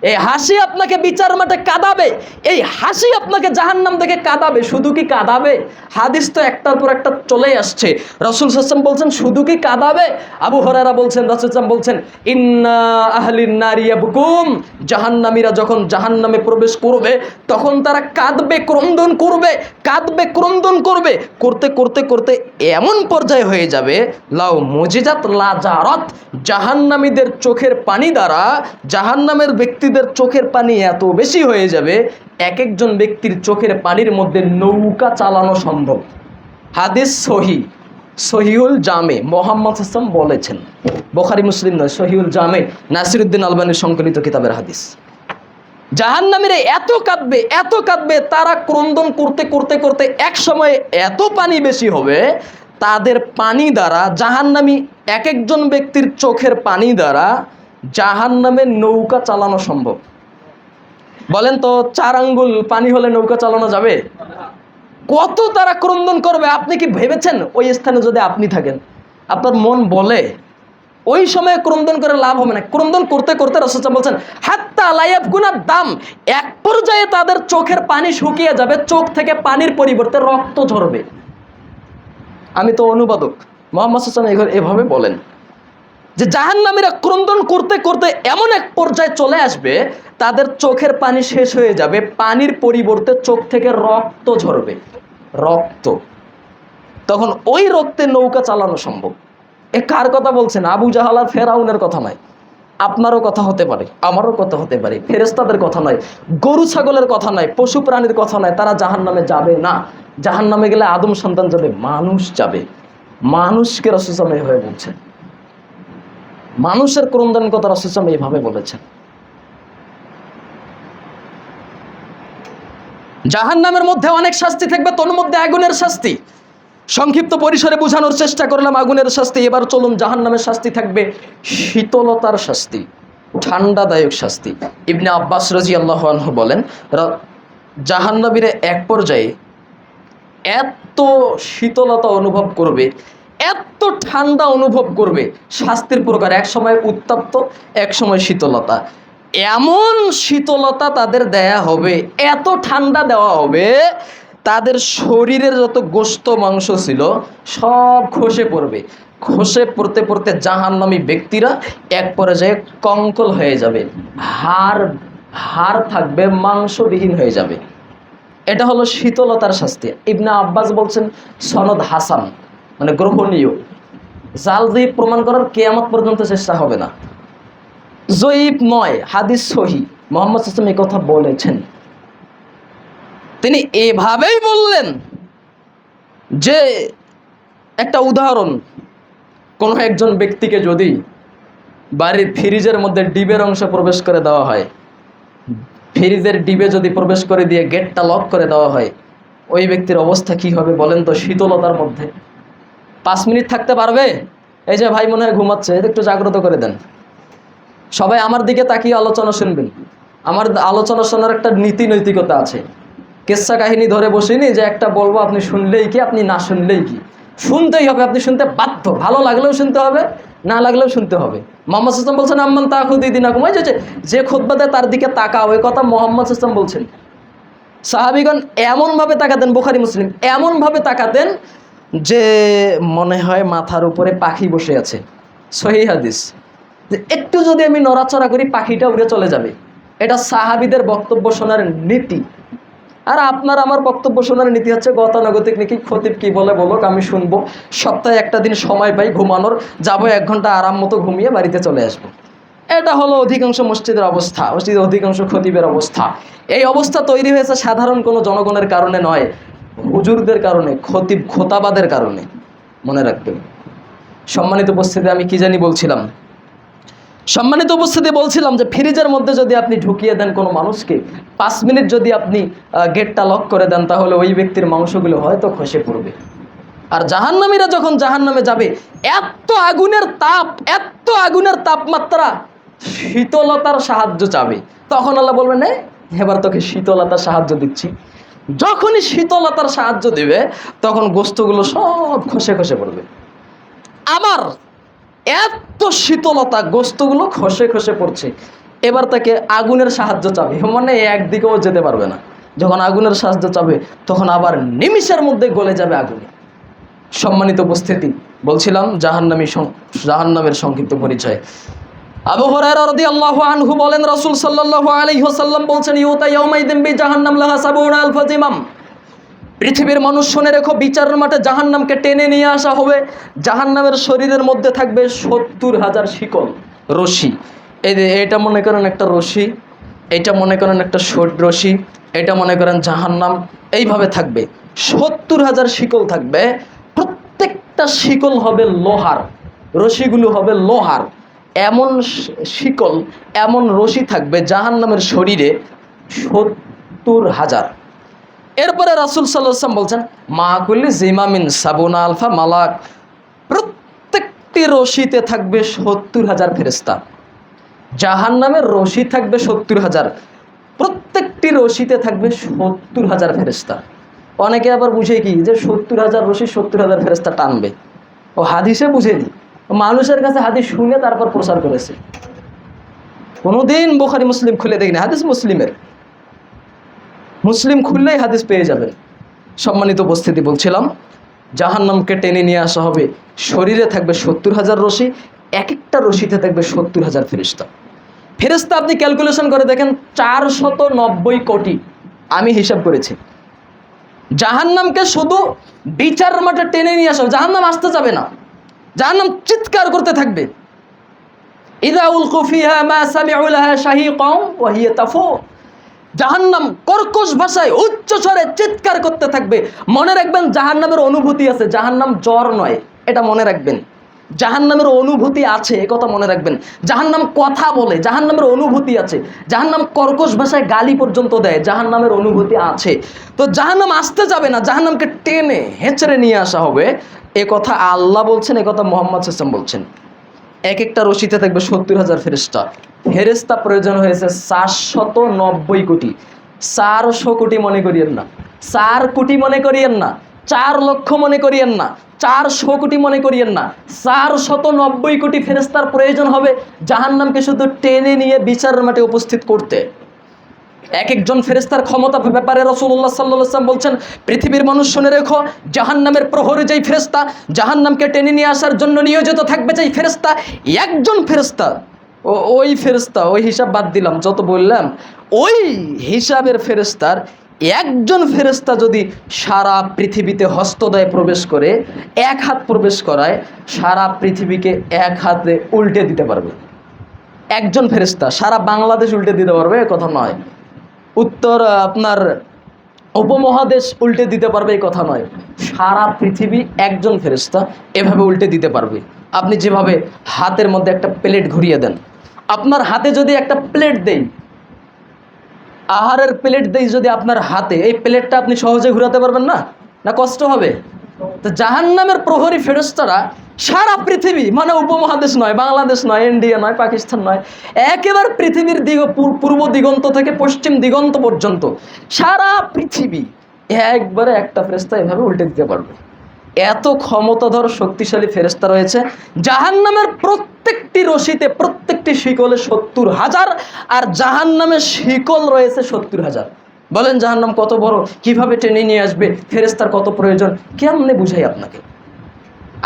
Speaker 1: এই হাসি আপনাকে বিচার মাঠে কাঁদাবে, এই হাসি আপনাকে জাহান্নাম থেকে কাঁদাবে। শুধু কি কাঁদাবে? হাদিস তো একটার পর একটা চলেই আসছে। রাসূল সাল্লাল্লাহু আলাইহি ওয়াসাল্লাম বলছেন শুধু কি কাঁদাবে? আবু হুরায়রা বলছেন, রাসূল সাল্লাল্লাহু আলাইহি ওয়াসাল্লাম বলছেন, ইন্না আহলিন নারি ইয়াবকুম, জাহান্নামীরা যখন জাহান্নামে প্রবেশ করবে তখন তারা কাঁদবে, ক্রন্দন করবে, কাঁদবে, ক্রন্দন করবে, করতে করতে করতে এমন পর্যায়ে হয়ে যাবে, লাউ মুজিজাত লাজারাত, জাহান্নামীদের চোখের পানি দ্বারা জাহান্নামের ব্যক্তিদের চোখের পানি এত বেশি হয়ে যাবে, এক একজন ব্যক্তির চোখের পানির মধ্যে নৌকা চালানো সম্ভব। হাদিস সহিহুল জামে, মুহাম্মদ হাসান বলেছেন, বুখারী মুসলিম নয়, সহিহুল জামে, নাসিরউদ্দিন আলবানীর সংকলিত কিতাবের হাদিস। জাহান্নামীরা এত কাঁদবে, এত কাঁদবে, তারা ক্রন্দন করতে করতে করতে এক সময় এত পানি বেশি হবে, তাদের পানি দ্বারা জাহান্নামী এক একজন ব্যক্তির চোখের পানি দ্বারা জাহান্নামের নৌকা চালানো সম্ভব। বলেন তো 4 আঙ্গুল পানি হলে নৌকা চালানো যাবে? কত তারা ক্রন্দন করবে! আপনি কি ভেবেছেন ওই স্থানে যদি আপনি থাকেন, আপনার মন বলে ওই সময় ক্রন্দন করে লাভ হবে না। ক্রন্দন করতে করতে রাসূল সাল্লাল্লাহু আলাইহি ওয়াসাল্লাম বলছেন, হাত্তা লা ইয়াবকুনা দাম, এক পর্যায়ে তাদের চোখের পানি শুকিয়ে যাবে, চোখ থেকে পানির পরিবর্তে রক্ত ঝরবে। আমি তো অনুবাদক, মুহাম্মদ সাল্লাল্লাহু আলাইহি ওয়াসাল্লাম এভাবে বলেন যে জাহান্নামীরা ক্রন্দন করতে করতে এমন এক পর্যায়ে চলে আসবে, তাদের চোখের পানি শেষ হয়ে যাবে, পানির পরিবর্তে চোখ থেকে রক্ত ঝরবে, রক্ত। তখন ওই রক্তে নৌকা চালানো সম্ভব। এ কার কথা বলছেন? আবু জাহাল আর ফেরাউনের কথা নয়, আপনারও কথা হতে পারে, আমারও কথা হতে পারে, ফেরেশতাদের কথা নয়, গরু ছাগলের কথা নয়, পশু প্রাণীর কথা নয়। তারা জাহান্নামে যাবে না। জাহান্নামে গেলে আদম সন্তান যাবে, মানুষ যাবে। মানুষকে রাসূল সাল্লাল্লাহু আলাইহি ওয়াসাল্লাম এভাবে বলছেন, মানুষের ক্রন্দন কথা রাসূল সাল্লাল্লাহু আলাইহি ওয়াসাল্লাম এভাবে বলেছেন। জাহান্নামের মধ্যে অনেক শাস্তি থাকবে, তোর মধ্যে আগুনের শাস্তি। সংক্ষিপ্ত পরিসরে বোঝানোর চেষ্টা করলাম আগুনের শাস্তি। এবার চলুন, জাহান্নামের শাস্তি থাকবে শীতলতার শাস্তি, ঠান্ডাদায়ক শাস্তি। ইবনে আব্বাস রাদিয়াল্লাহু আনহু বলেন, জাহান্নামীরা এক পর্যায়ে এত শীতলতা অনুভব করবে, এত ঠান্ডা অনুভব করবে, শাস্তির প্রকার এক সময় উত্তপ্ত, এক সময় শীতলতা। এমন শীতলতা তাদের দেয়া হবে, এত ঠান্ডা দেওয়া হবে, তাদের শরীরের যত গোশত মাংস ছিল সব খসে পড়বে। খসে পড়তে পড়তে জাহান্নামী ব্যক্তিরা এক পর্যায়ে কঙ্কল হয়ে যাবে, হাড় থাকবে, মাংসবিহীন হয়ে যাবে। এটা হলো শীতলতার শাস্তি। ইবনে আব্বাস বলছেন সনদ হাসান, মানে গ্রহণীয়। জাল জয়ীফ প্রমাণ করার কিয়ামত পর্যন্ত চেষ্টা হবে না। জয়ীফ নয়, হাদিস সহিহ। মুহাম্মদ সাল্লাল্লাহু আলাইহি ওয়াসাল্লাম এই কথা বলেছেন। তিনি এভাবেই বললেন যে একটা উদাহরণ, কোনো একজন ব্যক্তিকে যদি বাড়ির ফ্রিজের মধ্যে ডিবের অংশ প্রবেশ করে দেওয়া হয়, ফ্রিজের ডিবে যদি প্রবেশ করে দিয়ে গেটটা লক করে দেওয়া হয়, ওই ব্যক্তির অবস্থা কি হবে বলেন তো? শীতলতার মধ্যে 5 মিনিট থাকতে পারবে? এই যে ভাই মনে হয় ঘুমাচ্ছে, এটা একটু জাগ্রত করে দেন। সবাই আমার দিকে তাকিয়ে আলোচনা শুনবেন। আমার আলোচনা শোনার একটা নীতি নৈতিকতা আছে। কেসা কাহিনী ধরে বসিনি যে একটা বলবো আপনি শুনলেই কি, আপনি না শুনলেই কি। শুনতেই হবে, আপনি শুনতে বাধ্য। ভালো লাগলেও শুনতে হবে, না লাগলেও শুনতে হবে। মুহাম্মদ সাল্লাল্লাহু আলাইহি ওয়াসাল্লাম বলছেন, আম্মান তাখুদিদিনাকুম, যে খুতবা দেয় তার দিকে তাকাও, এই কথা মুহাম্মদ সাল্লাল্লাহু আলাইহি ওয়াসাল্লাম বলছেন। সাহাবীগণ এমনভাবে তাকাতেন, বুখারী মুসলিম, এমনভাবে তাকাতেন যে মনে হয় মাথার উপরে পাখি বসে আছে। সহিহ হাদিস, যে একটু যদি আমি নড়াচড়া করি পাখিটা উড়ে চলে যাবে। এটা সাহাবীদের বক্তব্য শোনার নীতি। আর আপনার আমার বক্তব্য শোনার নীতি হচ্ছে গতানুগতিক নীতি। খতিব কি বলে বলুক, আমি শুনবো। সপ্তাহে একটা দিন সময় পাই ঘুমানোর, যাবো 1 ঘন্টা আরাম মতো ঘুমিয়ে বাড়িতে চলে আসবো। এটা হলো অধিকাংশ মসজিদের অবস্থা, মসজিদের অধিকাংশ খতিবের অবস্থা। এই অবস্থা তৈরি হয়েছে সাধারণ কোনো জনগণের কারণে নয়, হুজুরদের কারণে, খতিব খোতাবাদের কারণে। মনে রাখবেন। সম্মানিত উপস্থিতি, আমি কি জানি বলছিলাম? সম্মানিত উপস্থিতি, বলছিলাম যে ফ্রিজের মধ্যে যদি আপনি ঢুকিয়ে দেন কোনো মানুষকে, 5 মিনিট যদি আপনি গেটটা লক করে দেন, তাহলে ওই ব্যক্তির মাংসগুলো হয়তো খসে পড়বে। আর জাহান্নামীরা যখন জাহান্নামে যাবে, এত আগুনের তাপমাত্রা, শীতলতার সাহায্য চাবে। তখন আল্লাহ বলবেন, এবার তোকে শীতলতার সাহায্য দিচ্ছি। যখনই শীতলতার সাহায্য দিবে, তখন গোশতগুলো সব খসে খসে পড়বে। আবার এত শীতলতা, গোশতগুলো খসে খসে পড়ছে, এবার তাকে আগুনের সাহায্য চাবে, মানে একদিকেও যেতে পারবে না। যখন আগুনের সাহায্য চাবে তখন আবার নিমিষের মধ্যে গলে যাবে আগুনে। সম্মানিত উপস্থিতি, বলছিলাম জাহান্নামের সংক্ষিপ্ত পরিচয়। আবু হুরায়রা রাদিয়াল্লাহু আনহু বলেন, রাসূল সাল্লাল্লাহু আলাইহি ওয়াসাল্লাম বলছেন, ইউতা ইয়াউমাইদিন বিজাহান্নাম লাহা সাবউনা আলফা জিমাম। পৃথিবীর মানুষ শুনে রেখো, বিচারের মাঠে জাহান্নামকে টেনে নিয়ে আসা হবে। জাহান্নামের শরীরের মধ্যে থাকবে 70,000 শিকল, রশি। এটা মনে করেন একটা রশি, এটা মনে করেন একটা রশি, এটা মনে করেন জাহান্নাম, এইভাবে থাকবে। 70,000 শিকল থাকবে। প্রত্যেকটা শিকল হবে লোহার, রশিগুলো হবে লোহার। এমন শিকল, এমন রশি থাকবে জাহান্নামের শরীরে 70,000। এরপরে রাসূল সাল্লাল্লাহু আলাইহি ওয়াসাল্লাম বলছেন, মা কুল্লি জিমামিন সাবুনা আলফা মালাক। প্রত্যেকটি রশিতে থাকবে 70,000 ফেরেশতা। জাহান্নামের রশি থাকবে 70,000, প্রত্যেকটি রশিতে থাকবে 70,000 ফেরেশতা। অনেকে আবার বুঝে কি যে 70,000 রশি 70,000 ফেরেশতা টানবে, ও হাদিসে বুঝেনি, মানুষের কাছে হাদিস শুনে তারপর প্রচার করেছে। কোনোদিন বুখারী মুসলিম খুলে দেখিনি, হাদিস মুসলিমের, মুসলিম খুললেই হাদিস পেয়ে যাবেন। সম্মানিত উপস্থিতি, বলছিলাম জাহান্নামকে টেনে নিয়ে আসা হবে, শরীরে থাকবে 70,000 রশি, এক একটা রশিতে থাকবে 70,000 ফেরেশতা। ফেরেশতা আপনি ক্যালকুলেশন করে দেখেন, 490 কোটি, আমি হিসাব করেছি। জাহান্নামকে শুধু বিচার মাঠে টেনে নিয়ে আসা হবে, জাহান্নাম আসতে যাবে না, জাহান্নাম চিৎকার করতে থাকবে। ইযা উলকু ফিহা মা সামিউ লাহা শাহীকান ওয়া হিয়া তাফুর। জাহান্নাম কর্কশ ভাষায় উচ্চ স্বরে চিৎকার করতে থাকবে। মনে রাখবেন, জাহান্নামের অনুভূতি আছে, জাহান্নাম জ্বর নয়, এটা মনে রাখবেন। জাহান্নামের অনুভূতি আছে, এ কথা মনে রাখবেন। জাহান্নাম কথা বলে, জাহান্নামের অনুভূতি আছে। জাহান্নাম কর্কশ ভাষায় গালি পর্যন্ত দেয়, জাহান্নামের অনুভূতি আছে। তো জাহান্নাম আসতে যাবে না, জাহান্নামকে টেনে হেঁচড়ে নিয়ে আসা হবে। এ কথা আল্লাহ বলছেন, এ কথা মুহাম্মদ সাল্লাল্লাহু আলাইহি ওয়াসাল্লাম বলছেন। এক একটা রশিতে থাকবে 70,000 ফেরেশতা। ফেরেশতা প্রয়োজন হয়েছে 490 কোটি। 400 কোটি মনে করিয়েন না, 4 কোটি মনে করিয়েন না, 4 লক্ষ মনে করিয়েন না, 400 কোটি মনে করিয়েন না, 490 কোটি ফেরেশতার প্রয়োজন হবে জাহান্নামকে শুধু টেনে নিয়ে বিচারের মাঠে উপস্থিত করতে। এক একজন ফেরেশতার ক্ষমতা ব্যাপারে রাসূলুল্লাহ সাল্লাল্লাহু আলাইহি ওয়াসাল্লাম বলছেন, পৃথিবীর মানুষ শুনে রেখো, জাহান্নামের প্রহরী যেই ফেরেশতা, জাহান্নামকে টেনে নিয়ে আসার জন্য নিয়োজিত থাকবে যেই ফেরেশতা, একজন ফেরেশতা, ওই ফেরেশতা, ওই হিসাব বাদ দিলাম, যত বললাম ওই হিসাবের ফেরেশতার একজন ফেরেশতা যদি সারা পৃথিবীতে হস্তদয়ে প্রবেশ করে, এক হাত প্রবেশ করায়, সারা পৃথিবীকে এক হাতে উল্টে দিতে পারবে। একজন ফেরেশতা সারা বাংলাদেশ উল্টে দিতে পারবে, এ কথা নয়। উত্তর আপনার উপমহাদেশ উল্টে দিতে পারবে, এই কথা নয়। সারা পৃথিবী একজন ফেরেশতা এভাবে উল্টে দিতে পারবে। আপনি যেভাবে হাতের মধ্যে একটা প্লেট ঘুরিয়ে দেন, আপনার হাতে যদি একটা প্লেট দেই, আহারের প্লেট দেই যদি আপনার হাতে, এই প্লেটটা আপনি সহজে ঘুরাতে পারবেন না, না কষ্ট হবে? তো জাহান্নামের প্রহরী ফেরেশতারা সারা পৃথিবী, মানে উপমহাদেশ নয়, বাংলাদেশ নয়, ইন্ডিয়া নয়, পাকিস্তান নয়, একেবারে পৃথিবীর পূর্ব দিগন্ত থেকে পশ্চিম দিগন্ত পর্যন্ত সারা পৃথিবী একবারে একটা ফেরেশতা এভাবে উল্টে দিতে পারবে। এত ক্ষমতাধর শক্তিশালী ফেরেশতা রয়েছে। জাহান্নামের প্রত্যেকটি রশিতে, প্রত্যেকটি শিকলে 70,000, আর জাহান্নামের শিকল রয়েছে 70,000। বলেন জাহান্নাম কত বড়, কিভাবে টেনে নিয়ে আসবে, ফেরেশতার কত প্রয়োজন, কেমনে বুঝাই আপনাকে।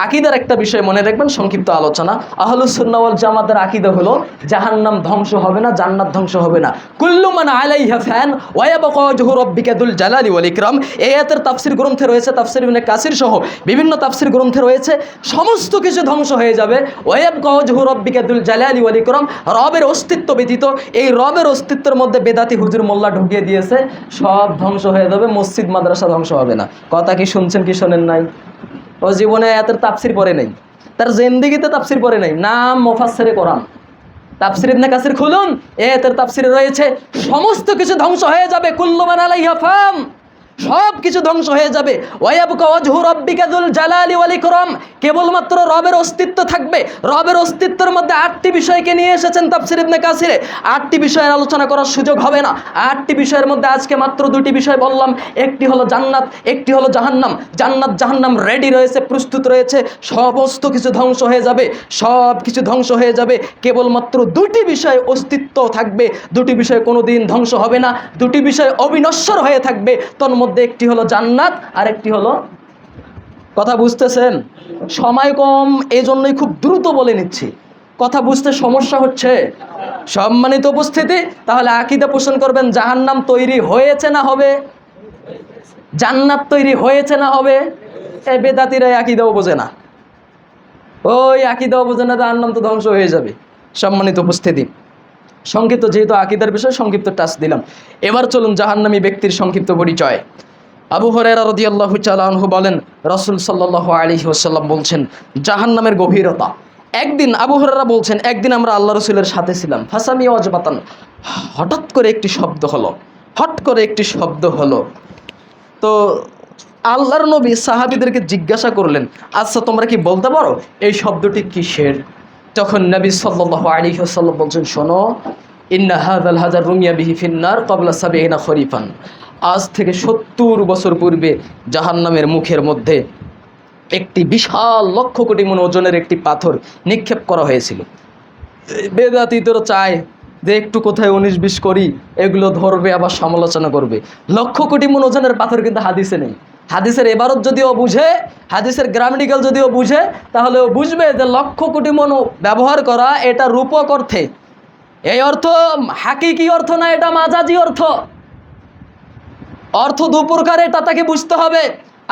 Speaker 1: আকীদার একটা বিষয় মনে রাখবেন, সংক্ষিপ্ত আলোচনা। আহলুস সুন্নাহ ওয়াল জামাতের আকীদা হলো জাহান্নাম ধ্বংস হবে না, জান্নাত ধ্বংস হবে না। কুল্লু মান আলাইহা ফান ওয়া ইয়াবকা ওয়াজহু রাব্বিকা যুল জালালি ওয়াল ইকরাম। এই আয়াতের তাফসীর গ্রন্থে রয়েছে, তাফসীর ইবনে কাসির সহ বিভিন্ন তাফসীর গ্রন্থে রয়েছে, সমস্ত কিছু ধ্বংস হয়ে যাবে। ওয়া ইয়াবকা ওয়াজহু রাব্বিকা যুল জালালি ওয়াল ইকরাম, রবের অস্তিত্ব ব্যতীত, এই রবের অস্তিত্বের মধ্যে বেদাতি হুজুর মোল্লা ঢুকিয়ে দিয়েছে, সব ধ্বংস হয়ে যাবে, মসজিদ মাদ্রাসা ধ্বংস হবে না। কথা কি শুনছেন কি শোনেন নাই? ও জীবনে আয়াতের তাফসীর পড়ে নাই, তার জিন্দেগিতে তাফসীর পড়ে নাই, নাম মুফাসসিরে কোরআন। তাফসীর ইবনে কাসির খুলুন, আয়াতের তাফসীরে রয়েছে সমস্ত কিছু ধ্বংস হয়ে যাবে। কুল্লু মান আলাইহা ফান, সব কিছু ধ্বংস হয়ে যাবে। ওয়ায়াবকা ওয়াজহু রাব্বিকা যুল জালালি ওয়াল ইকরাম, কেবলমাত্র রবের অস্তিত্ব থাকবে। রবের অস্তিত্বের মধ্যে 8টি বিষয়কে নিয়ে এসেছেন তাফসীর ইবনে কাসিরে। 8টি বিষয়ের আলোচনা করার সুযোগ হবে না। 8টি বিষয়ের মধ্যে আজকে মাত্র 2টি বিষয় বললাম। একটি হলো জান্নাত, একটি হলো জাহান্নাম। জান্নাত জাহান্নাম রেডি রয়েছে, প্রস্তুত রয়েছে, সমস্ত কিছু ধ্বংস হয়ে যাবে, সব কিছু ধ্বংস হয়ে যাবে। কেবলমাত্র 2টি বিষয় অস্তিত্ব থাকবে, 2টি বিষয় কোনোদিন ধ্বংস হবে না, 2টি বিষয় অবিনশ্বর হয়ে থাকবে। তোর মধ্যে একটি হলো জান্নাত আর একটি হলো, কথা বুঝতেছেন? সময় কম, এই জন্যই খুব দ্রুত বলে নিচ্ছি, কথা বুঝতে সমস্যা হচ্ছে। সম্মানিত উপস্থিতি, তাহলে আকীদা পোষণ করবেন, জাহান্নাম তৈরি হয়েছে না হবে, জান্নাত তৈরি হয়েছে না হবে। এই বেদাতিরা আকীদাও বোঝে না, ওই আকীদাও বোঝে না, জাহান্নাম তো ধ্বংস হয়ে যাবে। সম্মানিত উপস্থিতি, সংক্ষিপ্ত যেহেতু আকীদার বিষয় সংক্ষিপ্ত টাচ দিলাম, এবার চলুন জাহান্নামী ব্যক্তির সংক্ষিপ্ত পরিচয়। আবু হুরায়রা রাদিয়াল্লাহু তাআলা আনহু বলেন, রাসূল সাল্লাল্লাহু আলাইহি ওয়াসাল্লাম বলছেন জাহান্নামের গভীরতা। একদিন আবু হুরায়রা বলছেন, একদিন আমরা আল্লাহ রাসূলের সাথে ছিলাম, ফাসামি ওয়াজবাতান, হঠাৎ করে একটি শব্দ হলো, হঠাৎ করে একটি শব্দ হলো। তো আল্লাহর নবী সাহাবীদেরকে জিজ্ঞাসা করলেন, আচ্ছা তোমরা কি বলতে পারো এই শব্দটি কিসের? তখন নবী সাল্লাল্লাহু আলাইহি ওয়াসাল্লাম বলছেন, শোনো, ইন্না হাযাল হাজার রুমিয়া বিহি ফিন্নার ক্বাবলা ৭০ খরিফান, আজ থেকে ৭০ বছর পূর্বে জাহান্নামের মুখের মধ্যে একটি বিশাল লক্ষ কোটি মণ ওজনের একটি পাথর নিক্ষেপ করা হয়েছিল। বেদাতীরা চায় যে একটু কোথায় ১৯-২০ করি, এগুলো ধরবে আবার সমালোচনা করবে। লক্ষ কোটি মণ ওজনের পাথর কিন্তু হাদিসে নেই। হাদিসের এবারত যদিও বুঝে, হাদিসের গ্রামাটিক্যাল যদিও বুঝে, তাহলে ও বুঝবে যে লক্ষ কোটি মণ ব্যবহার করা এটা রূপক অর্থে, এই অর্থ হাকিকি অর্থ না, এটা মাজাজি অর্থ। অর্থ দুপ্রকার, এটা তাকে বুঝতে হবে।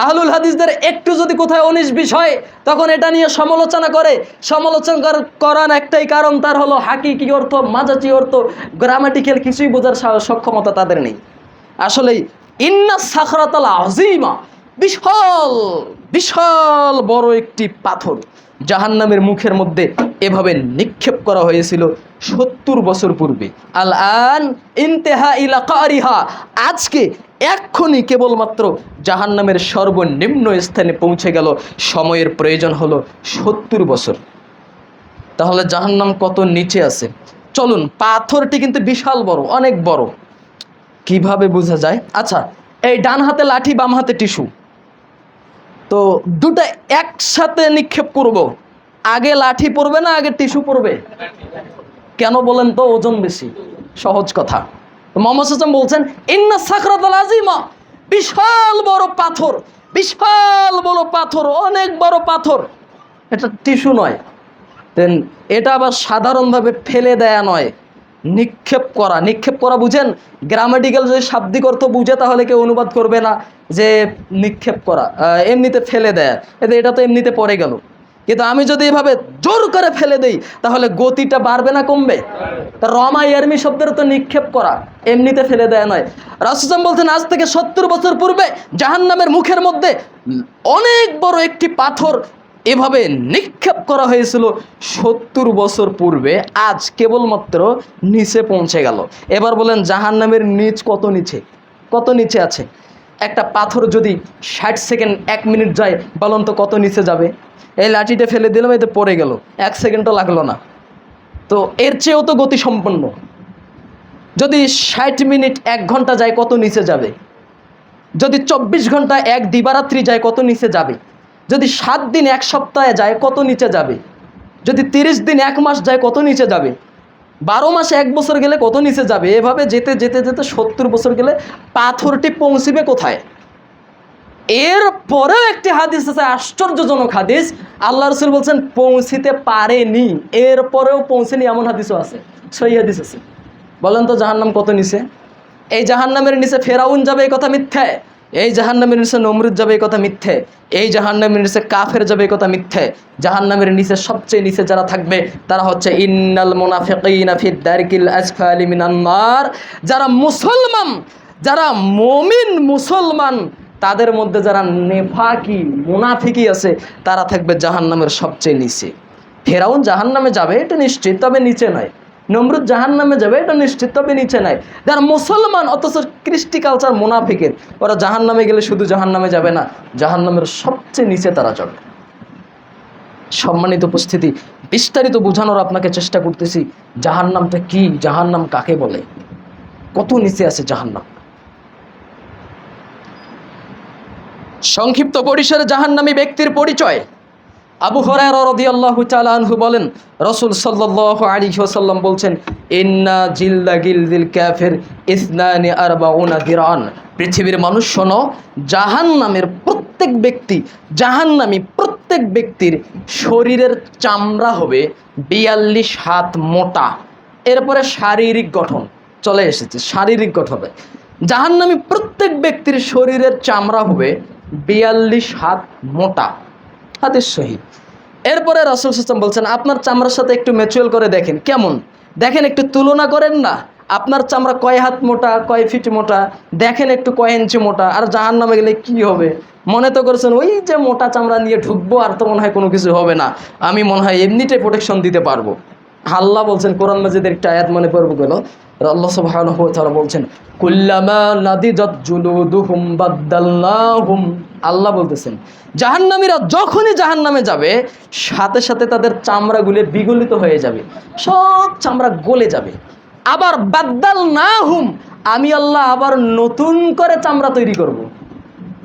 Speaker 1: আহলুল হাদিসদের একটু যদি কোথায় ১৯-২০ হয়, তখন এটা নিয়ে সমালোচনা করে। সমালোচনা করার একটাই কারণ, তার হলো হাকিকি অর্থ, মাজাজি অর্থ, গ্রামাটিক্যাল কিছুই বোঝার সক্ষমতা তাদের নেই। আসলেই ইন্না সাখরাতাল আযীমা, বিশাল বিশাল বড় একটি পাথর জাহান্নামের মুখের মধ্যে এভাবে নিক্ষেপ করা হয়েছিল ৭০ বছর পূর্বে। আল আন ইনতেহা ইলা কারিহা, আজকে এক্ষুনি কেবলমাত্র জাহান্নামের সর্বনিম্ন স্থানে পৌঁছে গেল। সময়ের প্রয়োজন হলো ৭০ বছর। তাহলে জাহান্নাম কত নিচে আছে চলুন। পাথরটি কিন্তু বিশাল বড়, অনেক বড়। কিভাবে বোঝা যায়? আচ্ছা, এই ডান হাতে লাঠি, বাম হাতে টিস্যু, তো দুটো একসাথে নিক্ষেপ করব, আগে লাঠি পড়বে না আগে টিস্যু পড়বে? কেন বলেন তো? ওজন বেশি, সহজ কথা। মুহাম্মদ সাল্লাল্লাহু আলাইহি ওয়াসাল্লাম বলছেন, ইন্না সাখরাতাল আযীমা, বিশাল বড় পাথর, বিশাল বড় পাথর, অনেক বড় পাথর। এটা টিস্যু নয়, দেন এটা আবার সাধারণভাবে ফেলে দেয়া নয়, নিক্ষেপ করা। নিক্ষেপ করা বুঝেন? গ্রামাটিক্যাল যদি শাব্দিক অর্থ বুঝে তাহলে কেউ অনুবাদ করবে না যে নিক্ষেপ করা এমনিতে ফেলে দেয়, এটা তো এমনিতে পড়ে গেল। কিন্তু আমি যদি এভাবে জোর করে ফেলে দেই তাহলে গতিটা বাড়বে না কমবে? তা রমা ইয়ারমি শব্দের তো নিক্ষেপ করা, এমনিতে ফেলে দেয় নয়। রাসূল বলছেন, আজ থেকে ৭০ বছর পূর্বে জাহান্নামের মুখের মধ্যে অনেক বড় একটি পাথর এভাবে নিক্ষেপ করা হয়েছিল ৭০ বছর পূর্বে, আজ কেবলমাত্র নিচে পৌঁছে গেল। এবার বলেন জাহান্নামের নিচ কত নিচে, কত নিচে আছে? একটা পাথর যদি ৬০ সেকেন্ড ১ মিনিট যায়, বলুন তো কত নিচে যাবে? এই লাঠিটা ফেলে দিলাম, এতে পড়ে গেল, ১ সেকেন্ডও লাগলো না। তো এর চেয়েও তো গতি সম্পন্ন। যদি ৬০ মিনিট ১ ঘন্টা যায়, কত নিচে যাবে? যদি ২৪ ঘন্টা ১ দিবারাত্রি যায়, কত নিচে যাবে? যদি ৭ দিন ১ সপ্তাহে যায়, কত নিচে যাবে? যদি ৩০ দিন ১ মাস যায়, কত নিচে যাবে? ১২ মাসে ১ বছর গেলে কত নিচে যাবে? এভাবে যেতে যেতে যেতে ৭০ বছর গেলে পাথরটি পৌঁছিবে কোথায়? এর পরেও একটি হাদিস আছে, আশ্চর্যজনক হাদিস। আল্লাহ রাসূল বলছেন পৌঁছিতে পারেনি, এর পরেও পৌঁছেনি, এমন হাদিসও আছে, সহিহ হাদিস আছে। বলেন তো জাহান্নাম কত নিচে? এই জাহান্নামের নিচে ফেরাউন যাবে, এই কথা মিথ্যে। এই জাহান্নামের নিচে নমরুদ যাবে, এই কথা মিথ্যে। এই জাহান্নামের নিচে কাফের যাবে, এই কথা মিথ্যে। জাহান্নামের নিচে সবচেয়ে নিচে যারা থাকবে তারা হচ্ছে ইন্নাল মুনাফিকিনা ফিদ দারকিল আসফালি মিনান নার। যারা মুসলমান, যারা মুমিন মুসলমান, তাদের মধ্যে যারা নেফাকি মুনাফিকি আছে, তারা থাকবে জাহান্নামের সবচেয়ে নিচে। ফেরাউন জাহান্নামে যাবে এটা নিশ্চিত, তবে নিচে নয়, নমরুদ জাহান্নামে যাবে এটা নিশ্চিত, তবে নিচে নাই। যারা মুসলমান অথচ কৃষ্টি কালচার মুনাফিকের, ওরা জাহান্নামে গেলে শুধু জাহান্নামে যাবে না, জাহান্নামের সবচেয়ে নিচে তারা যাবে। সম্মানিত উপস্থিতি, বিস্তারিত বোঝানোর আপনাকে চেষ্টা করতেছি জাহান্নামটা কি, জাহান্নাম কাকে বলে, কত নিচে আছে জাহান্নাম। সংক্ষিপ্ত পরিসরে জাহান্নামী ব্যক্তির পরিচয়। আবু হুরায়রা রাদিয়াল্লাহু তাআলা আনহু বলেন, রাসূল সাল্লাল্লাহু আলাইহি ওয়াসাল্লাম বলছেন, ইন্না জিলদা গিলদিল কাফির ইসনানি আরবাউনা দিরান। পৃথিবীর মানুষ শোনো, জাহান্নামের প্রত্যেক ব্যক্তি, জাহান্নামী প্রত্যেক ব্যক্তির শরীরের চামড়া হবে 42 হাত মোটা। এরপরে শারীরিক গঠন চলে এসেছে, শারীরিক গঠনে জাহান্নামী প্রত্যেক ব্যক্তির শরীরের চামড়া হবে 42 হাত মোটা। হাদিস সহিহ। এরপরে রাসূল সাল্লাল্লাহু আলাইহি ওয়াসাল্লাম বলছেন, আপনার চামড়ার সাথে একটু ম্যাচুয়াল করে দেখেন, কেমন দেখেন, একটু তুলনা করেন না, আপনার চামড়া কয় হাত মোটা, কয় ফিট মোটা, দেখেন একটু কয় ইঞ্চি মোটা। আর জাহান্নামে গেলে কি হবে? মনে তো করছেন ওই যে মোটা চামড়া নিয়ে ঢুকবো, আর তো মনে হয় কোনো কিছু হবে না, আমি মনে হয় এমনিতে প্রোটেকশন দিতে পারবো। আল্লাহ বলছেন, কোরআন মাজিদের একটা আয়াত মনে পড়বে গেল, আল্লাহ সুবহানাহু ওয়া তাআলা বলছেন, কুল্লামা নাদিজাত জুলুদুহুম বাদদালনাহুম। আল্লাহ বলতেছেন, জাহান্নামীরা যখনই জাহান্নামে যাবে, সাথে সাথে তাদের চামড়াগুলো বিগলিত হয়ে যাবে, সব চামড়া গলে যাবে। আবার বাদদালনাহুম, আমি আল্লাহ আবার নতুন করে চামড়া তৈরি করব।